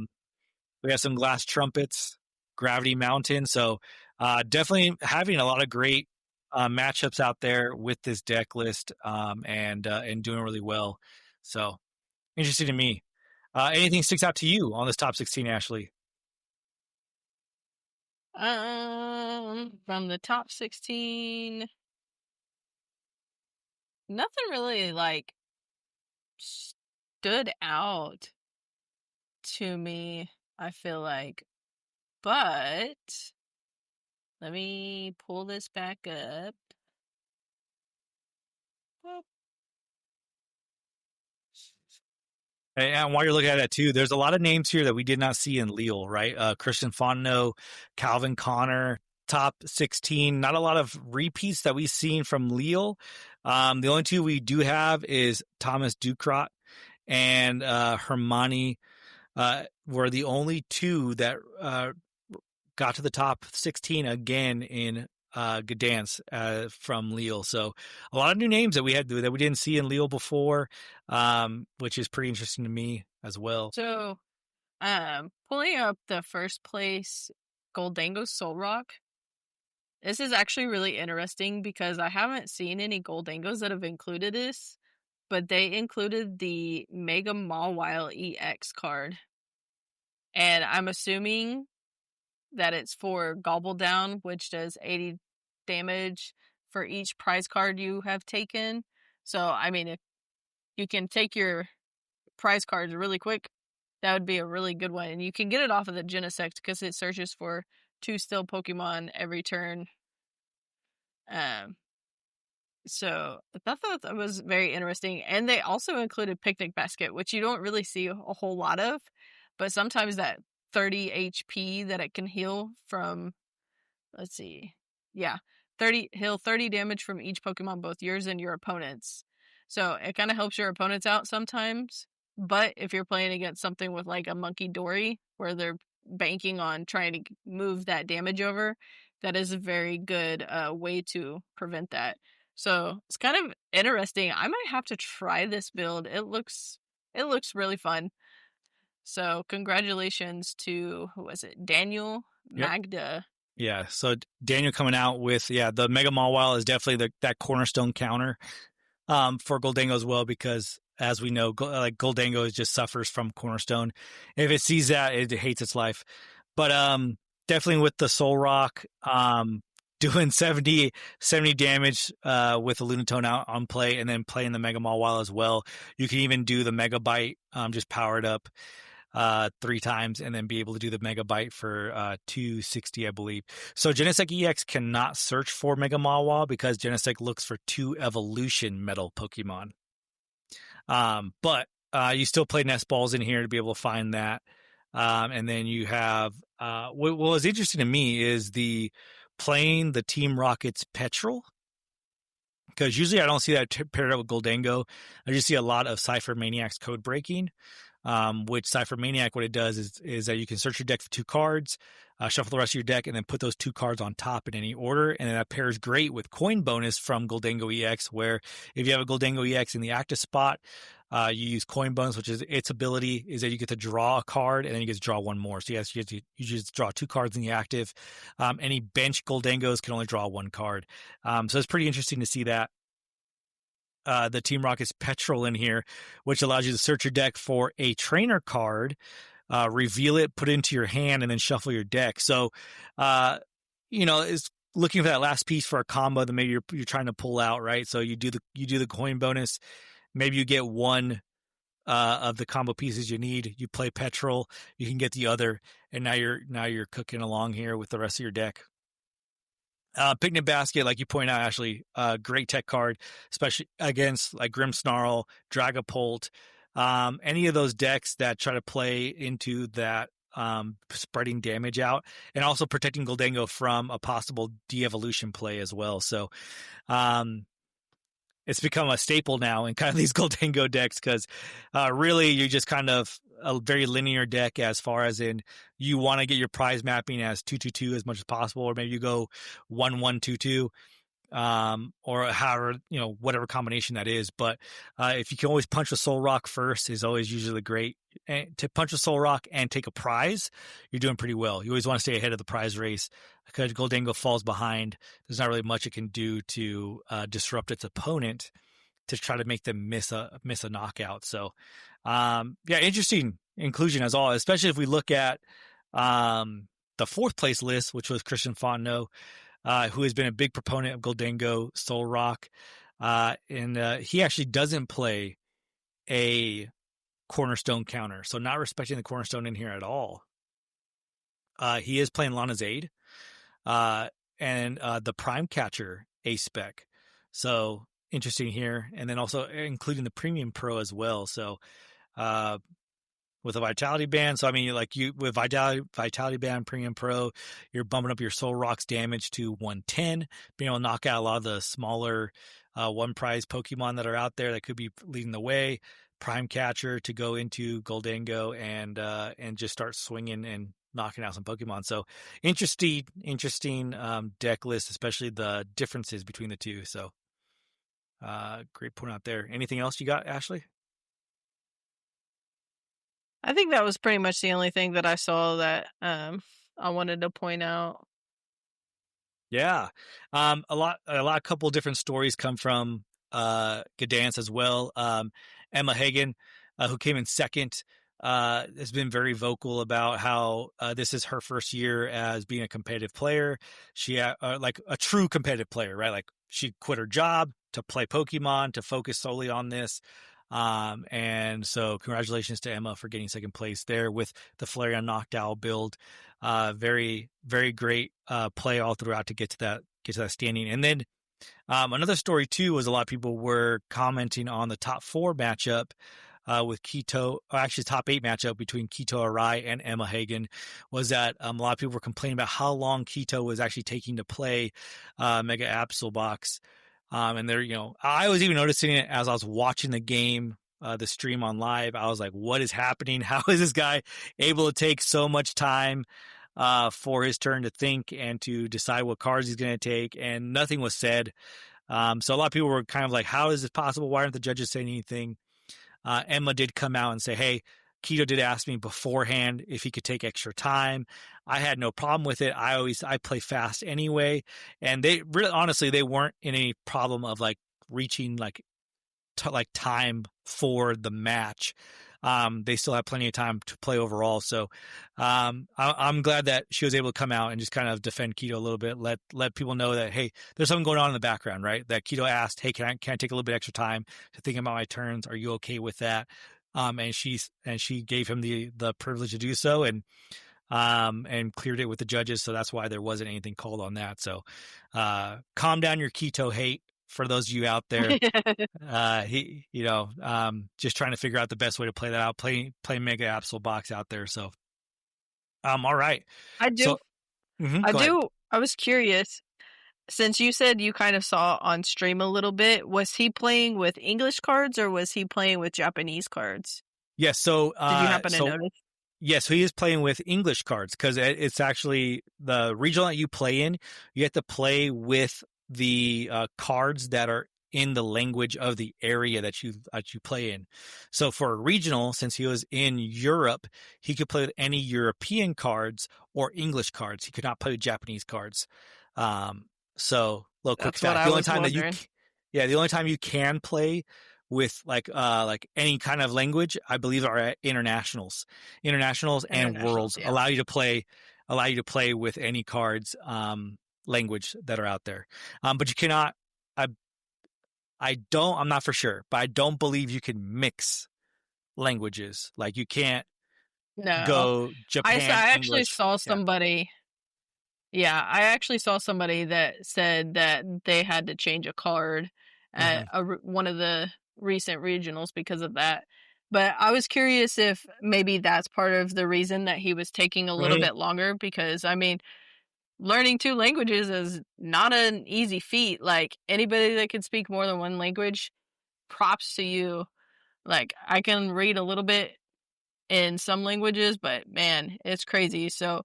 some Glass Trumpets, Gravity Mountain. So definitely having a lot of great matchups out there with this deck list and doing really well. So interesting to me. Anything sticks out to you on this top 16, Ashley? From the top 16, nothing really like stood out to me, I feel like. But let me pull this back up. Whoop. And while you're looking at that too, there's a lot of names here that we did not see in Lille, right? Christian Fontenot, Calvin Connor, top 16. Not a lot of repeats that we've seen from Lille. The only 2 we do have is Thomas Ducrot and Hermione. Were the only 2 that got to the top 16 again in Gdansk from Lille. So a lot of new names that we didn't see in Lille before, which is pretty interesting to me as well. So pulling up the first place Gholdengo Solrock, this is actually really interesting because I haven't seen any Gholdengos that have included this, but they included the Mega Mawile EX card. And I'm assuming that it's for Gobble Down, which does 80 damage for each prize card you have taken. So, I mean, if you can take your prize cards really quick, that would be a really good one. And you can get it off of the Genesect because it searches for 2 still Pokemon every turn. So I thought that was very interesting. And they also included Picnic Basket, which you don't really see a whole lot of, but sometimes that 30 HP that it can heal from, let's see, yeah, 30 damage from each Pokemon, both yours and your opponent's. So it kind of helps your opponents out sometimes. But if you're playing against something with like a Monkey Dory, where they're banking on trying to move that damage over, that is a very good way to prevent that. So it's kind of interesting. I might have to try this build. It looks really fun. So congratulations to, who was it? Daniel Magda. Yeah. So Daniel coming out with, the Mega Mawile is definitely that cornerstone counter for Gholdengo as well, because as we know, Gholdengo just suffers from cornerstone. If it sees that, it hates its life. But definitely with the Solrock, doing 70 damage with a Lunatone out on play, and then playing the Mega Mawile as well. You can even do the Mega Bite, just power it up 3 times, and then be able to do the Mega Bite for 260, I believe. So Genesect EX cannot search for Mega Mawile because Genesect looks for 2 evolution metal Pokemon. But you still play Nest Balls in here to be able to find that. And then you have what was interesting to me is playing the Team Rocket's Petrel, because usually I don't see that paired up with Gholdengo. I just see a lot of Cypher Maniac's code breaking, which Cypher Maniac, what it does is that you can search your deck for 2 cards, shuffle the rest of your deck, and then put those 2 cards on top in any order. And then that pairs great with Coin Bonus from Gholdengo EX, where if you have a Gholdengo EX in the active spot, you use Coin Bonus, which is its ability is that you get to draw a card and then you get to draw 1 more. So yes, you just draw 2 cards in the active. Any bench Gholdengos can only draw 1 card. So it's pretty interesting to see that. The Team Rocket's Petrel in here, which allows you to search your deck for a trainer card, reveal it, put it into your hand, and then shuffle your deck. So, it's looking for that last piece for a combo that maybe you're trying to pull out, right? So you do the Coin Bonus. Maybe you get 1 of the combo pieces you need. You play Petrel, you can get the other, and now you're cooking along here with the rest of your deck. Picnic Basket, like you point out, Ashley, great tech card, especially against like Grimmsnarl, Dragapult, any of those decks that try to play into that spreading damage out, and also protecting Gholdengo from a possible de-evolution play as well. So it's become a staple now in kind of these Gholdengo decks, because really you're just kind of a very linear deck as far as in you want to get your prize mapping as 2/2/2 as much as possible, or maybe you go 1/1/2/2, or however, whatever combination that is. But if you can always punch a Soul Rock first is always usually great. And to punch a Soul Rock and take a prize, you're doing pretty well. You always want to stay ahead of the prize race, because Gholdengo falls behind. There's not really much it can do to disrupt its opponent to try to make them miss a knockout. So, interesting inclusion as all, especially if we look at the 4th place list, which was Christian Fontenot, who has been a big proponent of Gholdengo, Soul Rock, and he actually doesn't play a Cornerstone counter, so not respecting the Cornerstone in here at all. He is playing Lana's Aid, and the Prime Catcher Ace spec. So interesting here, and then also including the Premium Pro as well. So with a Vitality Band, so I mean, like with Vitality Band Premium Pro, you're bumping up your Soul Rock's damage to 110, being able to knock out a lot of the smaller 1 prize Pokemon that are out there that could be leading the way. Prime Catcher to go into Gholdengo and just start swinging and knocking out some Pokemon. So interesting deck list, especially the differences between the two. So great point out there. Anything else you got, Ashley? I think that was pretty much the only thing that I saw that I wanted to point out. Yeah. A couple of different stories come from Gdansk as well. Emma Hagen, who came in second, has been very vocal about how this is her first year as being a competitive player. She like a true competitive player, right? Like she quit her job to play Pokemon, to focus solely on this. And so congratulations to Emma for getting second place there with the Flareon Noctowl build. Very, very great play all throughout to get to that standing. And then another story too was a lot of people were commenting on the top 4 matchup with Keto, or actually top 8 matchup between Keto Arai and Emma Hagen, was that a lot of people were complaining about how long Keto was actually taking to play Mega Absol Box. And there, I was even noticing it as I was watching the game, the stream on live. I was like, what is happening? How is this guy able to take so much time for his turn to think and to decide what cards he's going to take? And nothing was said. So a lot of people were kind of like, how is this possible? Why aren't the judges saying anything? Emma did come out and say, hey, Keto did ask me beforehand if he could take extra time. I had no problem with it. I play fast anyway. And they really, honestly, they weren't in any problem of like reaching like time for the match. they still have plenty of time to play overall. So I'm glad that she was able to come out and just kind of defend Keto a little bit, let people know that, hey, there's something going on in the background, right? That Keto asked, hey, can I take a little bit extra time to think about my turns? Are you okay with that? And she gave him the privilege to do so, and cleared it with the judges. So that's why there wasn't anything called on that. So calm down your Keto hate. For those of you out there, he, just trying to figure out the best way to play that out, play Mega Absol box out there. So, all right. I do. So, I do. I was curious, since you said you kind of saw on stream a little bit, was he playing with English cards or was he playing with Japanese cards? Yes. So, did you happen to notice? Yes, he is playing with English cards because it's actually the regional that you play in. You have to play with the cards that are in the language of the area that you play in. So for a regional, since he was in Europe, he could play with any European cards or English cards. He could not play with Japanese cards. So little quick fact: the only time the only time you can play with like any kind of language, I believe, are at internationals and worlds. Yeah. allow you to play with any cards language that are out there, but you cannot. I'm not for sure, but I don't believe you can mix languages. Like you can't go Japan. I actually English. saw somebody. Yeah, I actually saw somebody that said that they had to change a card at one of the recent regionals because of that. But I was curious if maybe that's part of the reason that he was taking a little bit longer, because I mean, learning 2 languages is not an easy feat. Like anybody that can speak more than one language, props to you. Like I can read a little bit in some languages, but man, it's crazy. So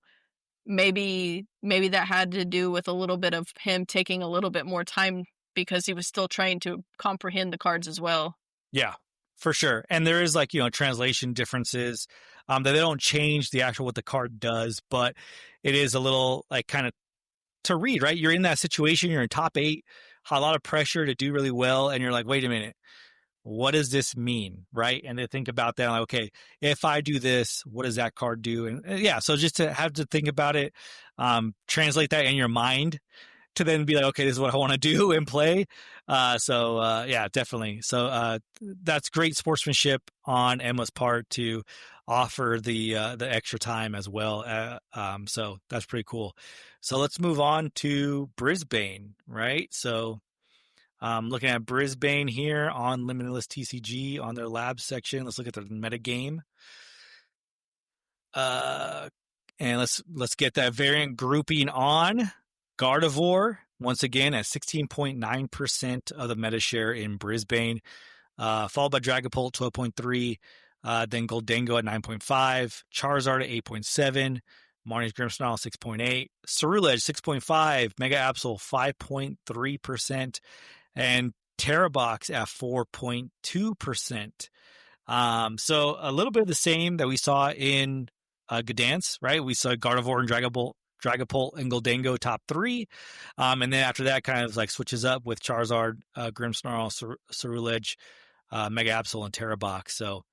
maybe that had to do with a little bit of him taking a little bit more time because he was still trying to comprehend the cards as well. Yeah, for sure. And there is like, translation differences that they don't change the actual what the card does, but it is a little like kind of to read, right? You're in that situation, you're in top 8, a lot of pressure to do really well, and you're like, wait a minute, what does this mean, right? And to think about that, like, okay, if I do this, what does that card do? And yeah, so just to have to think about it, translate that in your mind to then be like, okay, this is what I want to do and play. Yeah, definitely. So that's great sportsmanship on Emma's part to offer the extra time as well. So that's pretty cool. So let's move on to Brisbane, right? So looking at Brisbane here on Limitless TCG on their labs section. Let's look at the metagame. And let's get that variant grouping on. Gardevoir, once again, at 16.9% of the meta share in Brisbane, followed by Dragapult, 12.3%, then Gholdengo at 9.5%, Charizard at 8.7%, Marnie's Grimmsnarl, 6.8%, Ceruledge, 6.5%, Mega Absol, 5.3%, and Terrabox at 4.2%. So a little bit of the same that we saw in Gdansk, right? We saw Gardevoir and Dragapult and Gholdengo top 3. And then after that kind of like switches up with Charizard, Grimmsnarl, Ceruledge, Mega Absol, and Terrabox. So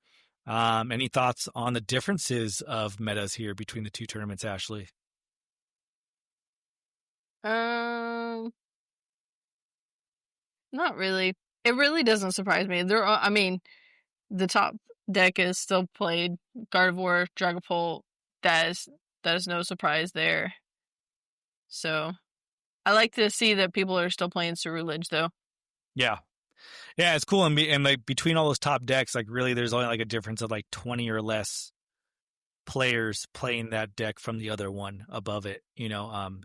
any thoughts on the differences of metas here between the 2 tournaments, Ashley? Not really. It really doesn't surprise me. I mean, the top deck is still played. Gardevoir, Dragapult, that is no surprise there. So, I like to see that people are still playing Ceruledge, though. Yeah, it's cool. And like between all those top decks, like really, there's only like a difference of like 20 or less players playing that deck from the other one above it,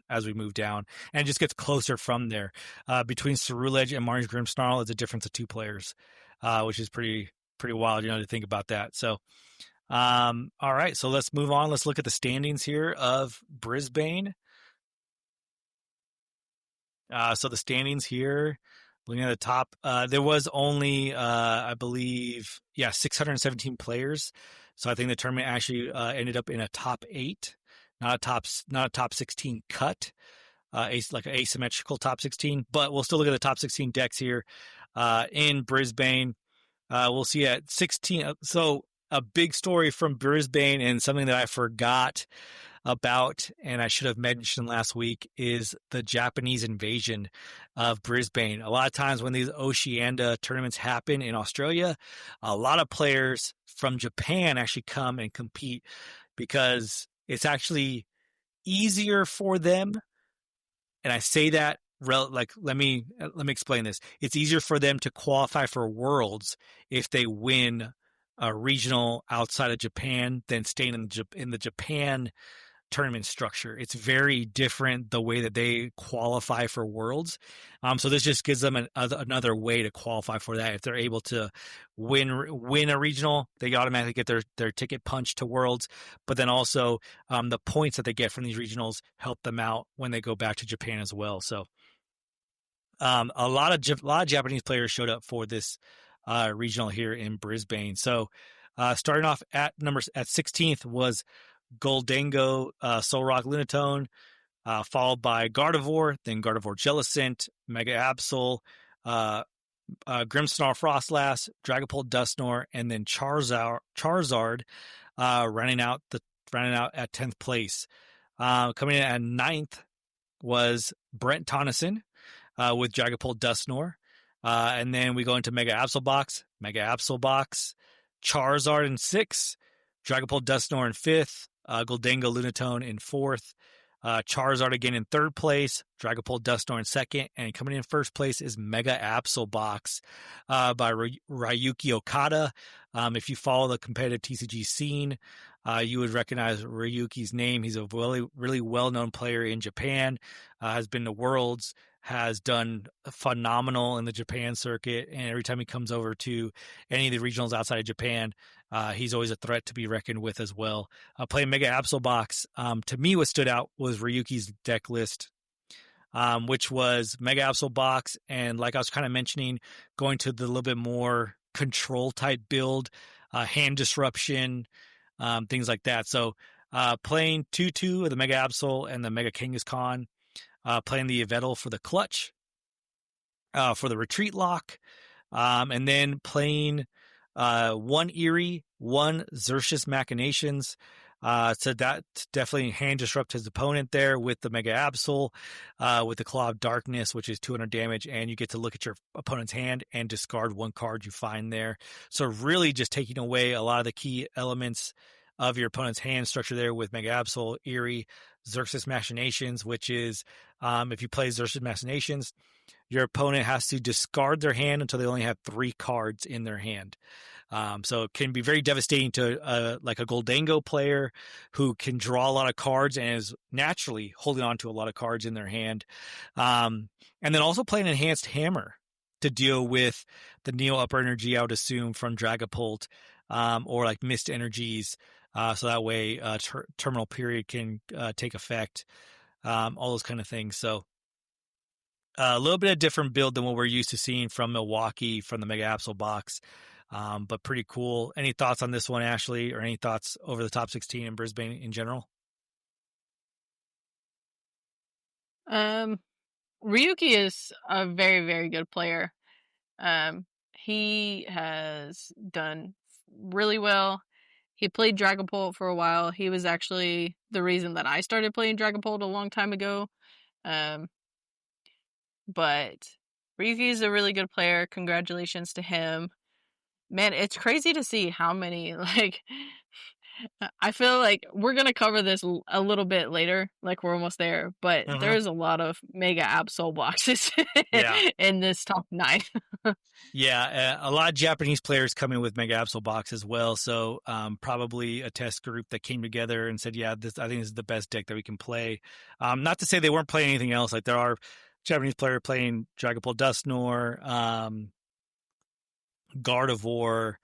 as we move down, and it just gets closer from there. Between Ceruledge and Marnie's Grimmsnarl, it's a difference of 2 players, which is pretty wild, to think about that. So, all right, so let's move on. Let's look at the standings here of Brisbane. So the standings here, looking at the top, there was only, I believe, 617 players. So I think the tournament actually ended up in a top 8, not a top 16 cut, like an asymmetrical top 16. But we'll still look at the top 16 decks here in Brisbane. We'll see at 16. So a big story from Brisbane and something that I forgot about, and I should have mentioned last week, is the Japanese invasion of Brisbane. A lot of times when these Oceania tournaments happen in Australia, a lot of players from Japan actually come and compete because it's actually easier for them. And I say that let me explain this. It's easier for them to qualify for Worlds if they win a regional outside of Japan than staying in the Japan tournament structure. It's very different the way that they qualify for Worlds. So this just gives them another way to qualify for that. If they're able to win a regional, they automatically get their ticket punched to Worlds. But then also the points that they get from these regionals help them out when they go back to Japan as well. So a lot of Japanese players showed up for this regional here in Brisbane. So starting off at 16th was Guldango, Solrock Lunatone, followed by Gardevoir, then Gardevoir Jellicent, Mega Absol, Grimmsnarl Frostlass, Dragapult Dusknoir, and then Charizard running out at 10th place. Coming in at 9th was Brent Tonneson with Dragapult Dusknoir. And then we go into Mega Absol Box, Charizard in 6th, Dragapult Dusknoir in 5th, Guldango Lunatone in 4th, Charizard again in 3rd place, Dragapult Dusknoir in 2nd, and coming in 1st place is Mega Absol Box by Ryuki Okada. If you follow the competitive TCG scene, you would recognize Ryuki's name. He's a really, really well-known player in Japan, has been to Worlds, has done phenomenal in the Japan circuit, and every time he comes over to any of the regionals outside of Japan, he's always a threat to be reckoned with as well. Playing Mega Absol Box, to me what stood out was Ryuki's deck list, which was Mega Absol Box, and like I was kind of mentioning, going to the little bit more control type build, hand disruption, things like that. So playing 2/2 of the Mega Absol and the Mega Kangaskhan, playing the Yveltal for the clutch, for the retreat lock, and then playing 1 Eerie, 1 Xerxes Machinations. So that definitely hand disrupt his opponent there with the Mega Absol, with the Claw of Darkness, which is 200 damage, and you get to look at your opponent's hand and discard 1 card you find there. So really just taking away a lot of the key elements of your opponent's hand structure there with Mega Absol, Eerie, Xerxes Machinations, which is if you play Xerxes Machinations, your opponent has to discard their hand until they only have 3 cards in their hand. So it can be very devastating to like a Guldango player who can draw a lot of cards and is naturally holding on to a lot of cards in their hand. And then also playing Enhanced Hammer to deal with the Neo Upper Energy, I would assume, from Dragapult, or like Mist Energies. So that way Terminal Period can take effect, all those kind of things. So a little bit of different build than what we're used to seeing from Milwaukee, from the Mega Absol Box, but pretty cool. Any thoughts on this one, Ashley, or any thoughts over the top 16 in Brisbane in general? Ryuki is a very, very good player. He has done really well. He played Dragapult for a while. He was actually the reason that I started playing Dragapult a long time ago. But Ryuki is a really good player. Congratulations to him. Man, it's crazy to see how many, like, I feel like we're going to cover this a little bit later, like we're almost there, but there's a lot of Mega Absol boxes in this top 9. Yeah, a lot of Japanese players come in with Mega Absol Box as well, so probably a test group that came together and said, yeah, I think this is the best deck that we can play. Not to say they weren't playing anything else, like there are Japanese players playing Dragapult Dusknoir, Gardevoir,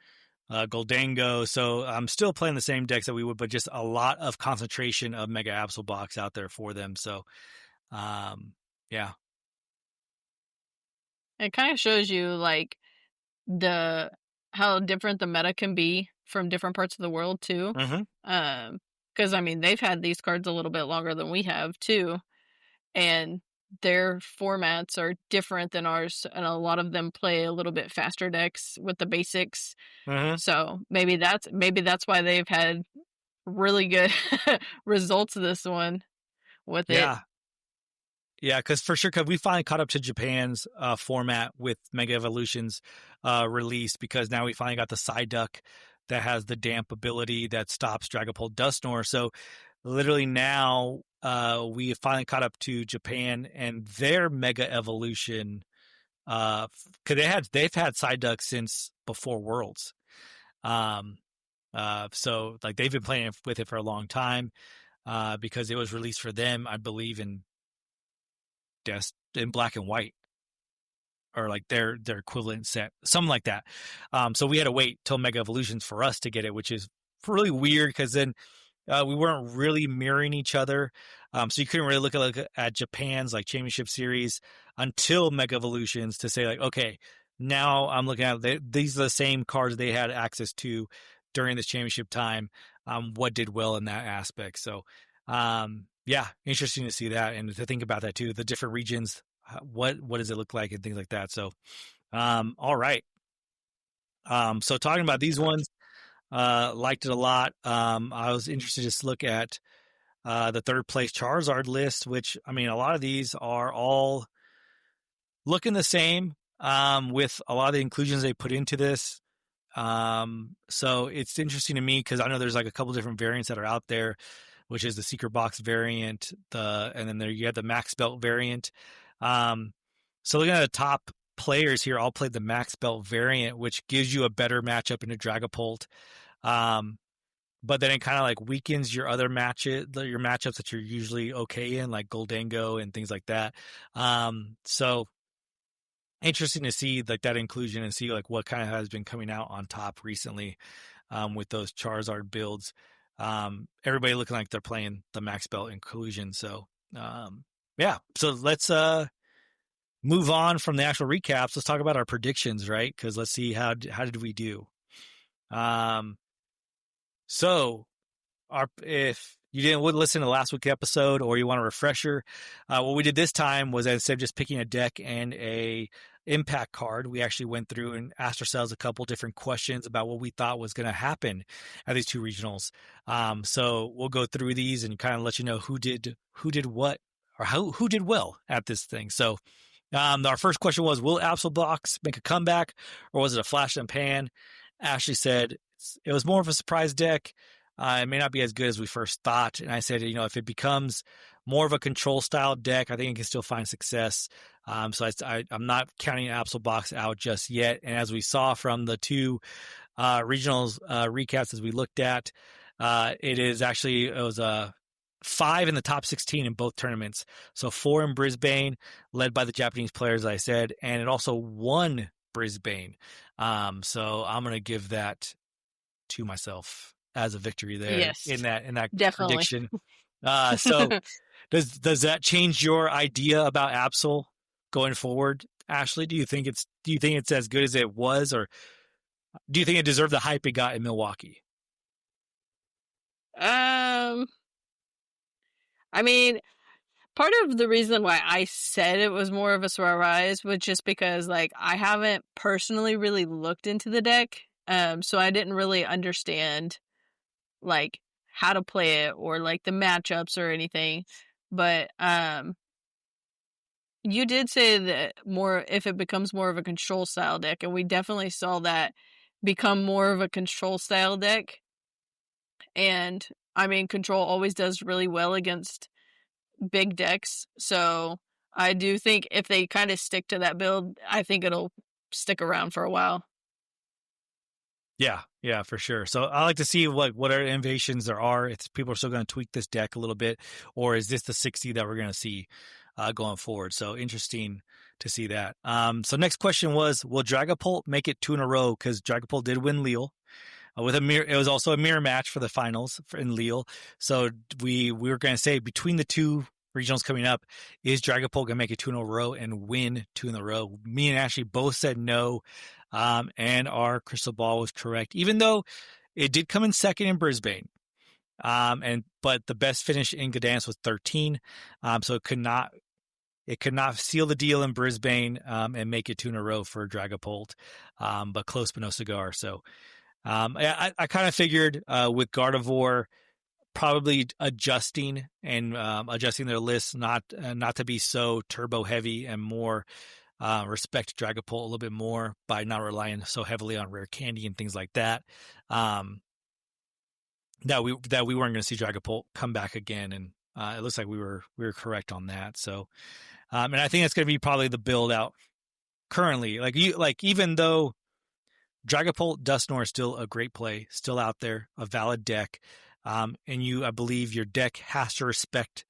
Guldango, so I'm still playing the same decks that we would, but just a lot of concentration of Mega Absol Box out there for them, so yeah. It kind of shows you like how different the meta can be from different parts of the world too. Because I mean they've had these cards a little bit longer than we have too, and their formats are different than ours, and a lot of them play a little bit faster decks with the basics. Mm-hmm. So maybe that's why they've had really good results this one with it. Yeah. Yeah, because for sure, because we finally caught up to Japan's format with Mega Evolution's release, because now we finally got the Psyduck that has the damp ability that stops Dragapult Dusknoir. So literally now we have finally caught up to Japan and their Mega Evolution, because they've had Psyduck since before Worlds. So like they've been playing with it for a long time, because it was released for them, I believe, in black and white, or like their equivalent set, something like that. So we had to wait till Mega Evolutions for us to get it, which is really weird, because then we weren't really mirroring each other. So you couldn't really look at Japan's like championship series until Mega Evolutions to say like, okay, now I'm looking at these are the same cards they had access to during this championship time. What did well in that aspect? So yeah, interesting to see that and to think about that too. The different regions, what does it look like and things like that. So, all right. So talking about these ones, liked it a lot. I was interested to just look at the third place Charizard list, which, I mean, a lot of these are all looking the same, with a lot of the inclusions they put into this. So it's interesting to me because I know there's like a couple different variants that are out there, which is the secret box variant, and then you have the max belt variant. So looking at the top players here, all played the max belt variant, which gives you a better matchup into Dragapult. But then it kind of like weakens your other your matchups that you're usually okay in, like Goldango and things like that. So interesting to see like that inclusion and see like what kind of has been coming out on top recently, with those Charizard builds. Everybody looking like they're playing the max belt inclusion. So, yeah. So let's move on from the actual recaps. Let's talk about our predictions, right? Because let's see how did we do. So if you didn't listen to last week's episode or you want a refresher, what we did this time was, instead of just picking a deck and a impact card, we actually went through and asked ourselves a couple different questions about what we thought was going to happen at these two regionals. So we'll go through these and kind of let you know who did what, or who did well at this thing. So our first question was, will Box make a comeback, or was it a flash in the pan? Ashley said it was more of a surprise deck. It may not be as good as we first thought. And I said, if it becomes more of a control style deck, I think it can still find success. So I'm not counting Box out just yet. And as we saw from the two regionals recaps as we looked at, it was a 5 in the top 16 in both tournaments. So 4 in Brisbane, led by the Japanese players, as I said, and it also won Brisbane. So I'm going to give that to myself as a victory there. Yes, in that definitely. prediction. So does that change your idea about Absol going forward, Ashley? Do you think it's as good as it was, or do you think it deserved the hype it got in Milwaukee? I mean, part of the reason why I said it was more of a surprise was just because, like, I haven't personally really looked into the deck, so I didn't really understand, like, how to play it or, like, the matchups or anything. But, you did say that if it becomes more of a control style deck, and we definitely saw that become more of a control style deck. And, I mean, control always does really well against big decks, so I do think if they kind of stick to that build, I think it'll stick around for a while. Yeah, for sure. So I like to see what other innovations there are. If people are still going to tweak this deck a little bit, or is this the 60 that we're going to see going forward? So interesting to see that. So next question was, will Dragapult make it 2 in a row? Because Dragapult did win Lille. It was also a mirror match for the finals in Lille. So we were going to say, between the two regionals coming up, is Dragapult going to make it 2 in a row and win 2 in a row? Me and Ashley both said no, and our crystal ball was correct, even though it did come in second in Brisbane. But the best finish in Gdansk was 13, so it could not It could not seal the deal in Brisbane and make it 2 in a row for Dragapult, but close but no cigar. So I kind of figured with Gardevoir probably adjusting and adjusting their list not to be so turbo heavy and more respect Dragapult a little bit more by not relying so heavily on rare candy and things like that. That we weren't going to see Dragapult come back again, and it looks like we were correct on that. So, and I think that's going to be probably the build out currently. Even though Dragapult Dusknoir is still a great play, still out there, a valid deck, and I believe your deck has to respect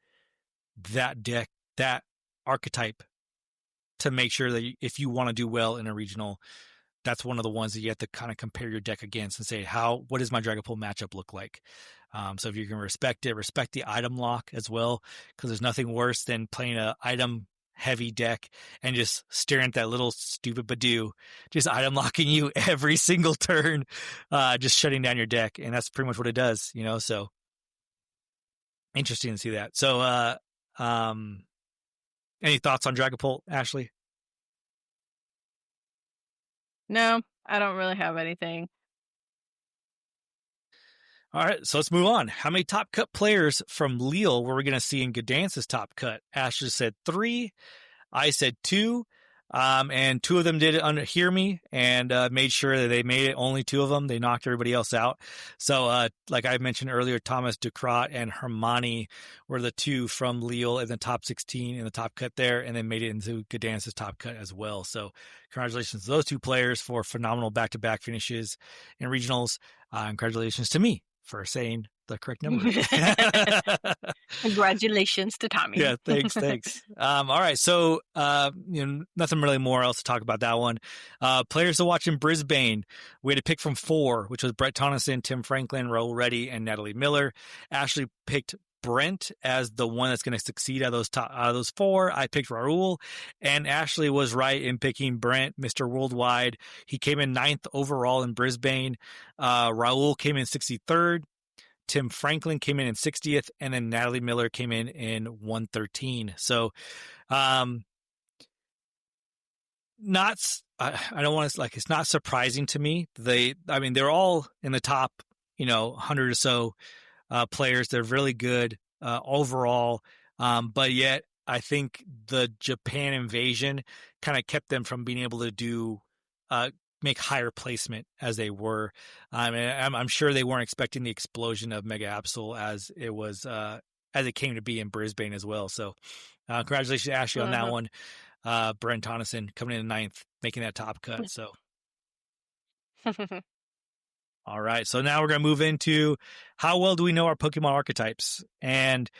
that deck, that archetype, to make sure that if you want to do well in a regional, that's one of the ones that you have to kind of compare your deck against and say, what does my Dragapult matchup look like? So if you can respect it, respect the item lock as well, because there's nothing worse than playing an item heavy deck and just staring at that little stupid Badoo, just item locking you every single turn, just shutting down your deck. And that's pretty much what it does, so interesting to see that. So, any thoughts on Dragapult, Ashley? No, I don't really have anything. All right, so let's move on. How many top cut players from Lille were we going to see in Gdansk's top cut? Ashley said 3. I said 2. And 2 of them did hear me and made sure that they made it. Only 2 of them. They knocked everybody else out. So, like I mentioned earlier, Thomas Ducrot and Hermione were the 2 from Lille in the top 16 in the top cut there, and then made it into Gdansk's top cut as well. So, congratulations to those 2 players for phenomenal back-to-back finishes in regionals. Congratulations to me for saying the correct number. Congratulations to Tommy. Yeah, thanks. All right, so nothing really more else to talk about that one. Players to watch in Brisbane, we had to pick from 4, which was Brett Tonneson, Tim Franklin, Raul Reddy, and Natalie Miller. Ashley picked Brent as the one that's going to succeed out of those 4. I picked Raul, and Ashley was right in picking Brent, Mr. Worldwide. He came in 9th overall in Brisbane. Raul came in 63rd. Tim Franklin came in 60th, and then Natalie Miller came in 113. So, I don't want to it's not surprising to me. They're all in the top, 100 or so players. They're really good overall, but yet I think the Japan invasion kind of kept them from being able to do make higher placement as they were. I'm sure they weren't expecting the explosion of Mega Absol as it was as it came to be in Brisbane as well. So congratulations to Ashley on that one. Brent Tonneson coming in 9th, making that top cut. So all right, so now we're going to move into how well do we know our Pokemon archetypes? And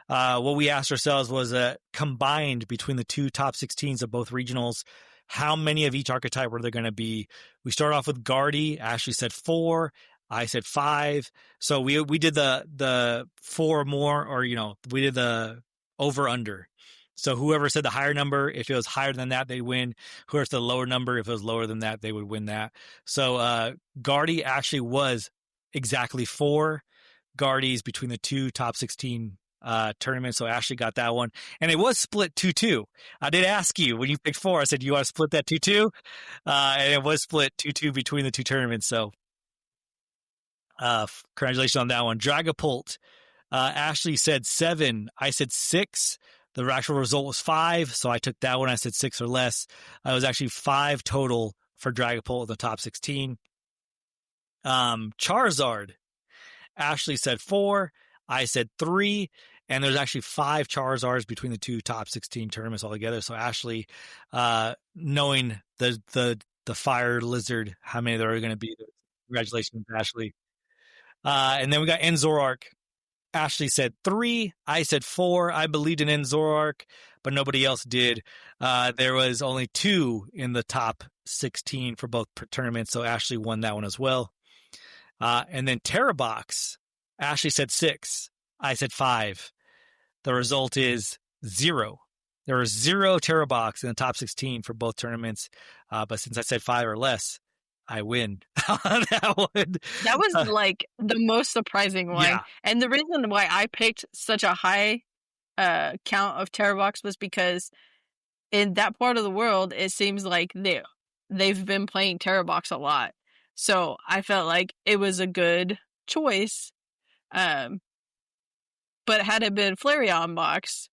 what we asked ourselves was combined between the 2 top 16s of both regionals, how many of each archetype were there going to be? We start off with Guardy. Ashley said 4. I said 5. So we did the 4 more, or we did the over under. So whoever said the higher number, if it was higher than that, they win. Whoever said the lower number, if it was lower than that, they would win that. So Guardy actually was exactly 4 Guardies between the 2 top 16 tournament. So Ashley got that one, and it was split 2-2. I did ask you when you picked 4. I said, you want to split that 2-2? And it was split 2-2 between the 2 tournaments. So congratulations on that one. Dragapult, Ashley said 7. I said 6. The actual result was 5, so I took that one. I said 6 or less. It was actually 5 total for Dragapult in the top 16. Charizard, Ashley said 4. I said 3, and there's actually 5 Charizards between the 2 top 16 tournaments altogether. So Ashley, knowing the fire lizard, how many there are going to be, congratulations, Ashley. And then we got Enzorark. Ashley said 3. I said 4. I believed in Enzorark, but nobody else did. There was only 2 in the top 16 for both tournaments, so Ashley won that one as well. And then Terrabox. Ashley said 6. I said 5. The result is 0. There were 0 Terrabox in the top 16 for both tournaments. But since I said 5 or less, I win on that one. That was like the most surprising one. Yeah. And the reason why I picked such a high count of Terravox was because in that part of the world, it seems like they've been playing Terravox a lot. So I felt like it was a good choice. But had it been Flareon box,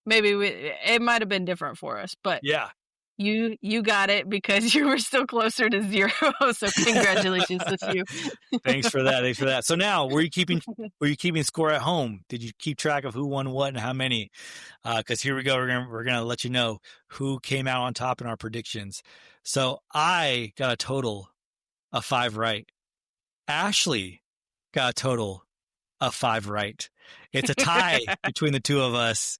maybe it might have been different for us. But Yeah. You got it because you were still closer to 0. So congratulations to you. Thanks for that. So now, were you keeping score at home? Did you keep track of who won what and how many? Because here we go. We're gonna let you know who came out on top in our predictions. So I got a total of 5 right. Ashley got a total of 5 right. It's a tie between the two of us.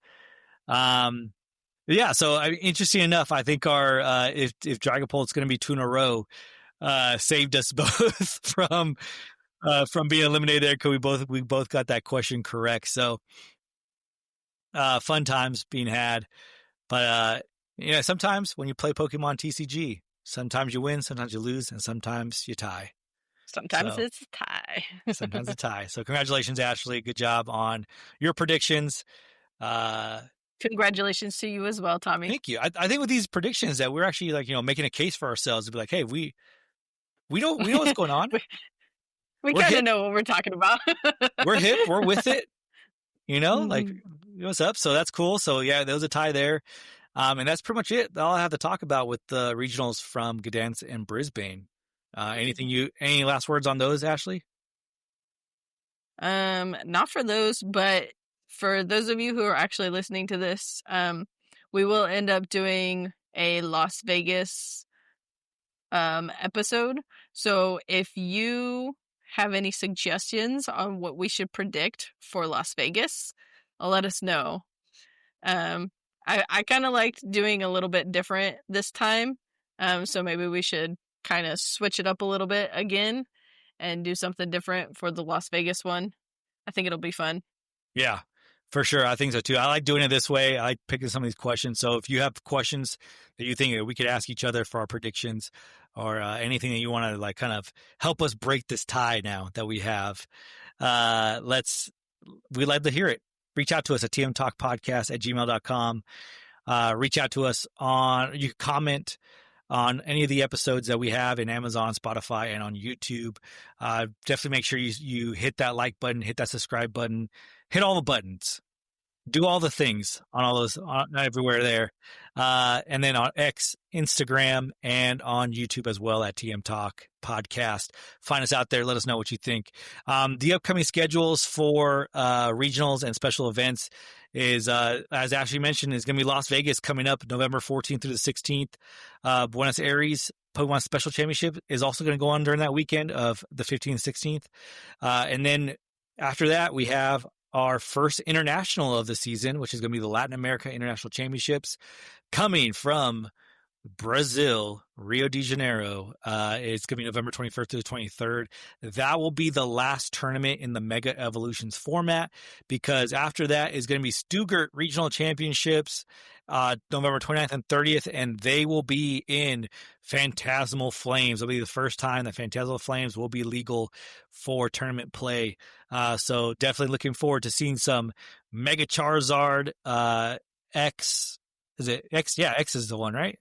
Yeah, so interesting enough, I think our if Dragapult's going to be 2 in a row, saved us both from being eliminated there because we both got that question correct. So fun times being had, but sometimes when you play Pokemon TCG, sometimes you win, sometimes you lose, and sometimes you tie. Sometimes it's a tie. Sometimes a tie. So congratulations, Ashley. Good job on your predictions. Congratulations to you as well, Tommy. Thank you. I think with these predictions that we're actually making a case for ourselves to be like, hey, we know what's going on. we kind of know what we're talking about. We're hip. We're with it. Like what's up. So that's cool. So yeah, there was a tie there. And that's pretty much it. All I have to talk about with the regionals from Gdańsk and Brisbane. Any last words on those, Ashley? Not for those, but for those of you who are actually listening to this, we will end up doing a Las Vegas episode. So if you have any suggestions on what we should predict for Las Vegas, let us know. I kind of liked doing a little bit different this time. So maybe we should kind of switch it up a little bit again and do something different for the Las Vegas one. I think it'll be fun. Yeah, for sure. I think so too. I like doing it this way. I like picking some of these questions. So if you have questions that you think that we could ask each other for our predictions or anything that you want to kind of help us break this tie now that we have, we'd like to hear it. Reach out to us at tmtalkpodcast@gmail.com. Reach out to us you can comment on any of the episodes that we have in Amazon, Spotify, and on YouTube. Definitely make sure you hit that like button, hit that subscribe button, hit all the buttons, do all the things on all those, everywhere there. And then on X, Instagram, and on YouTube as well at TM Talk Podcast. Find us out there. Let us know what you think. The upcoming schedules for regionals and special events is, as Ashley mentioned, is going to be Las Vegas coming up November 14th through the 16th. Buenos Aires Pokemon Special Championship is also going to go on during that weekend of the 15th and 16th. And then after that, we have our first international of the season, which is going to be the Latin America International Championships coming from Brazil, Rio de Janeiro. It's going to be November 21st to the 23rd. That will be the last tournament in the Mega Evolutions format, because after that is going to be Stuttgart Regional Championships, November 29th and 30th, and they will be in Phantasmal Flames. It'll be the first time that Phantasmal Flames will be legal for tournament play. So definitely looking forward to seeing some Mega Charizard X. Is it X? Yeah, X is the one, right?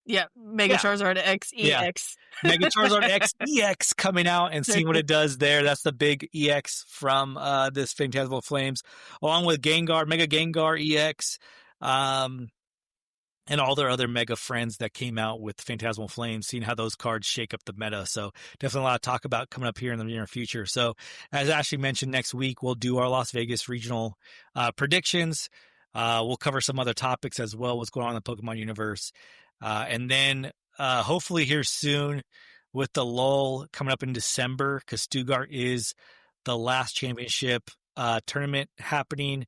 Yeah, Mega Charizard X EX. Yeah. Mega Charizard X EX coming out and seeing what it does there. That's the big EX from this Phantasmal Flames, along with Gengar, Mega Gengar EX, and all their other Mega friends that came out with Phantasmal Flames, seeing how those cards shake up the meta. So definitely a lot of talk about coming up here in the near future. So as Ashley mentioned, next week we'll do our Las Vegas regional predictions. We'll cover some other topics as well, what's going on in the Pokemon universe. And then hopefully here soon with the lull coming up in December, because Stuttgart is the last championship tournament happening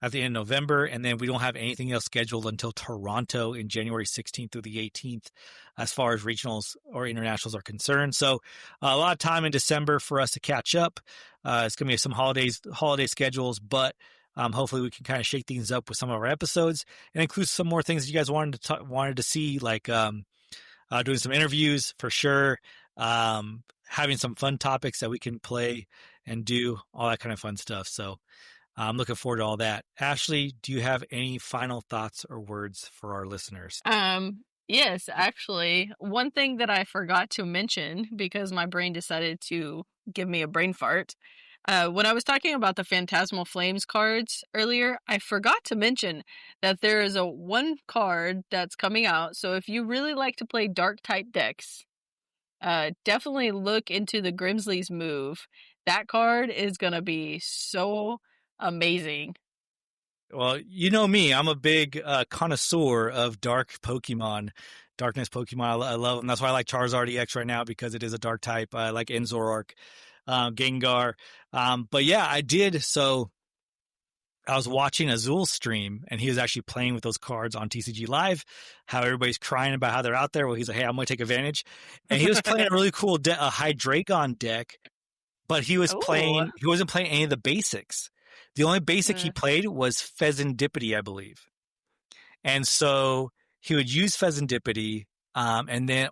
at the end of November. And then we don't have anything else scheduled until Toronto in January 16th through the 18th as far as regionals or internationals are concerned. So a lot of time in December for us to catch up. It's going to be some holiday schedules, but hopefully we can kind of shake things up with some of our episodes and include some more things that you guys wanted to see, like doing some interviews for sure, having some fun topics that we can play and do, all that kind of fun stuff. So I'm looking forward to all that. Ashley, do you have any final thoughts or words for our listeners? Yes, actually, one thing that I forgot to mention because my brain decided to give me a brain fart. When I was talking about the Phantasmal Flames cards earlier, I forgot to mention that there is a one card that's coming out. So if you really like to play dark type decks, definitely look into the Grimsley's move. That card is gonna be so amazing. Well, you know me, I'm a big connoisseur of dark Pokemon, darkness Pokemon. I love them. That's why I like Charizard EX right now because it is a dark type. I like Enzoroark, Gengar. But yeah, I did. So I was watching Azul's stream and he was actually playing with those cards on TCG Live, how everybody's crying about how they're out there. Well, he's like, hey, I'm going to take advantage. And he was playing a really cool a Hydreigon deck, but he wasn't playing any of the basics. The only basic he played was Pheasantipity, I believe. And so he would use Pheasantipity, and then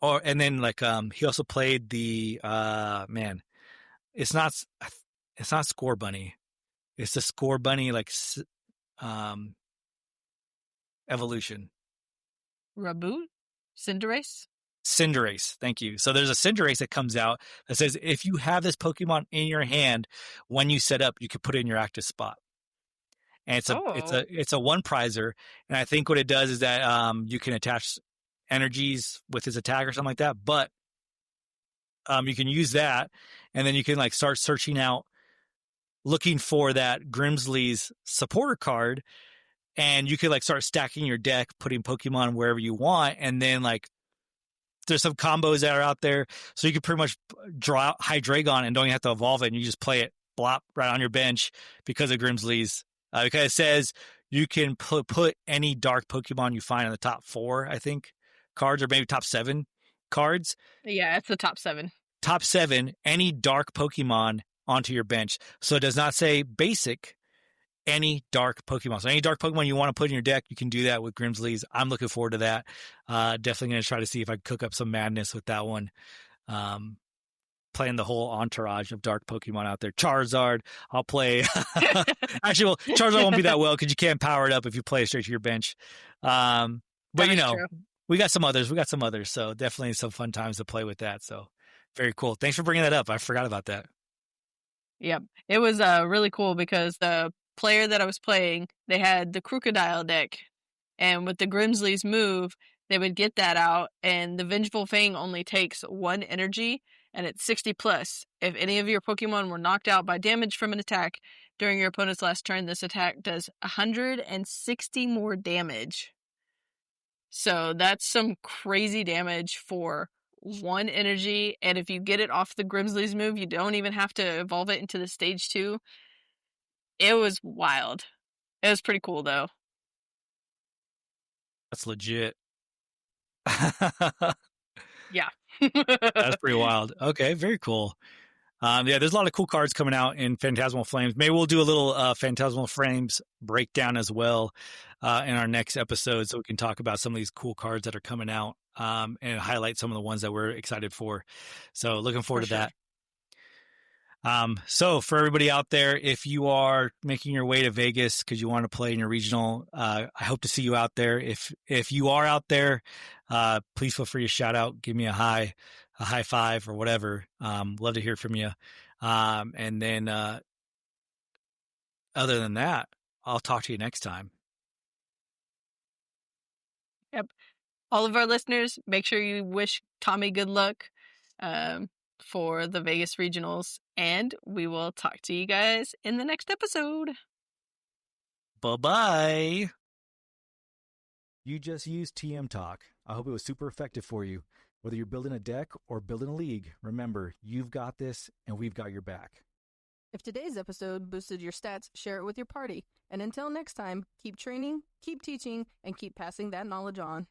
he also played the it's not Score Bunny. It's the Score Bunny evolution. Raboot? Cinderace? Cinderace, thank you. So there's a Cinderace that comes out that says if you have this Pokemon in your hand when you set up, you can put it in your active spot. And it's a one prizer, and I think what it does is that you can attach energies with his attack or something like that. But you can use that, and then you can like start searching out, looking for that Grimsley's supporter card, and you could like start stacking your deck, putting Pokemon wherever you want, and then like there's some combos that are out there, so you can pretty much draw out Hydreigon and don't even have to evolve it, and you just play it blop right on your bench because of Grimsley's. Because it says you can put any dark Pokemon you find in the top 4, I think, cards, or maybe top 7 cards. Yeah, it's the top 7. Top 7, any dark Pokemon onto your bench. So it does not say basic, any dark Pokemon. So any dark Pokemon you want to put in your deck, you can do that with Grimsley's. I'm looking forward to that. Definitely going to try to see if I can cook up some madness with that one. Playing the whole entourage of dark Pokemon out there. Charizard, I'll play. Actually, well, Charizard won't be that well because you can't power it up if you play it straight to your bench. But you know, true. we got some others. So definitely some fun times to play with that. So very cool. Thanks for bringing that up. I forgot about that. Yep. It was really cool because the player that I was playing, they had the Crocodile deck. And with the Grimsley's move, they would get that out. And the Vengeful Fang only takes 1 energy. And it's 60 plus. If any of your Pokemon were knocked out by damage from an attack during your opponent's last turn, this attack does 160 more damage. So that's some crazy damage for 1 energy. And if you get it off the Grimsley's move, you don't even have to evolve it into the stage 2. It was wild. It was pretty cool, though. That's legit. Yeah. That's pretty wild. Okay, very cool. Yeah, there's a lot of cool cards coming out in Phantasmal Flames. Maybe we'll do a little Phantasmal Flames breakdown as well in our next episode, so we can talk about some of these cool cards that are coming out and highlight some of the ones that we're excited for. So looking forward to that. So for everybody out there, if you are making your way to Vegas because you want to play in your regional, I hope to see you out there. If you are out there, please feel free to shout out, give me a high five or whatever. Love to hear from you. And then, other than that, I'll talk to you next time. Yep. All of our listeners, make sure you wish Tommy good luck, for the Vegas regionals, and we will talk to you guys in the next episode. Bye-bye. You just used TM Talk. I hope it was super effective for you. Whether you're building a deck or building a league, remember, you've got this and we've got your back. If today's episode boosted your stats, share it with your party. And until next time, keep training, keep teaching, and keep passing that knowledge on.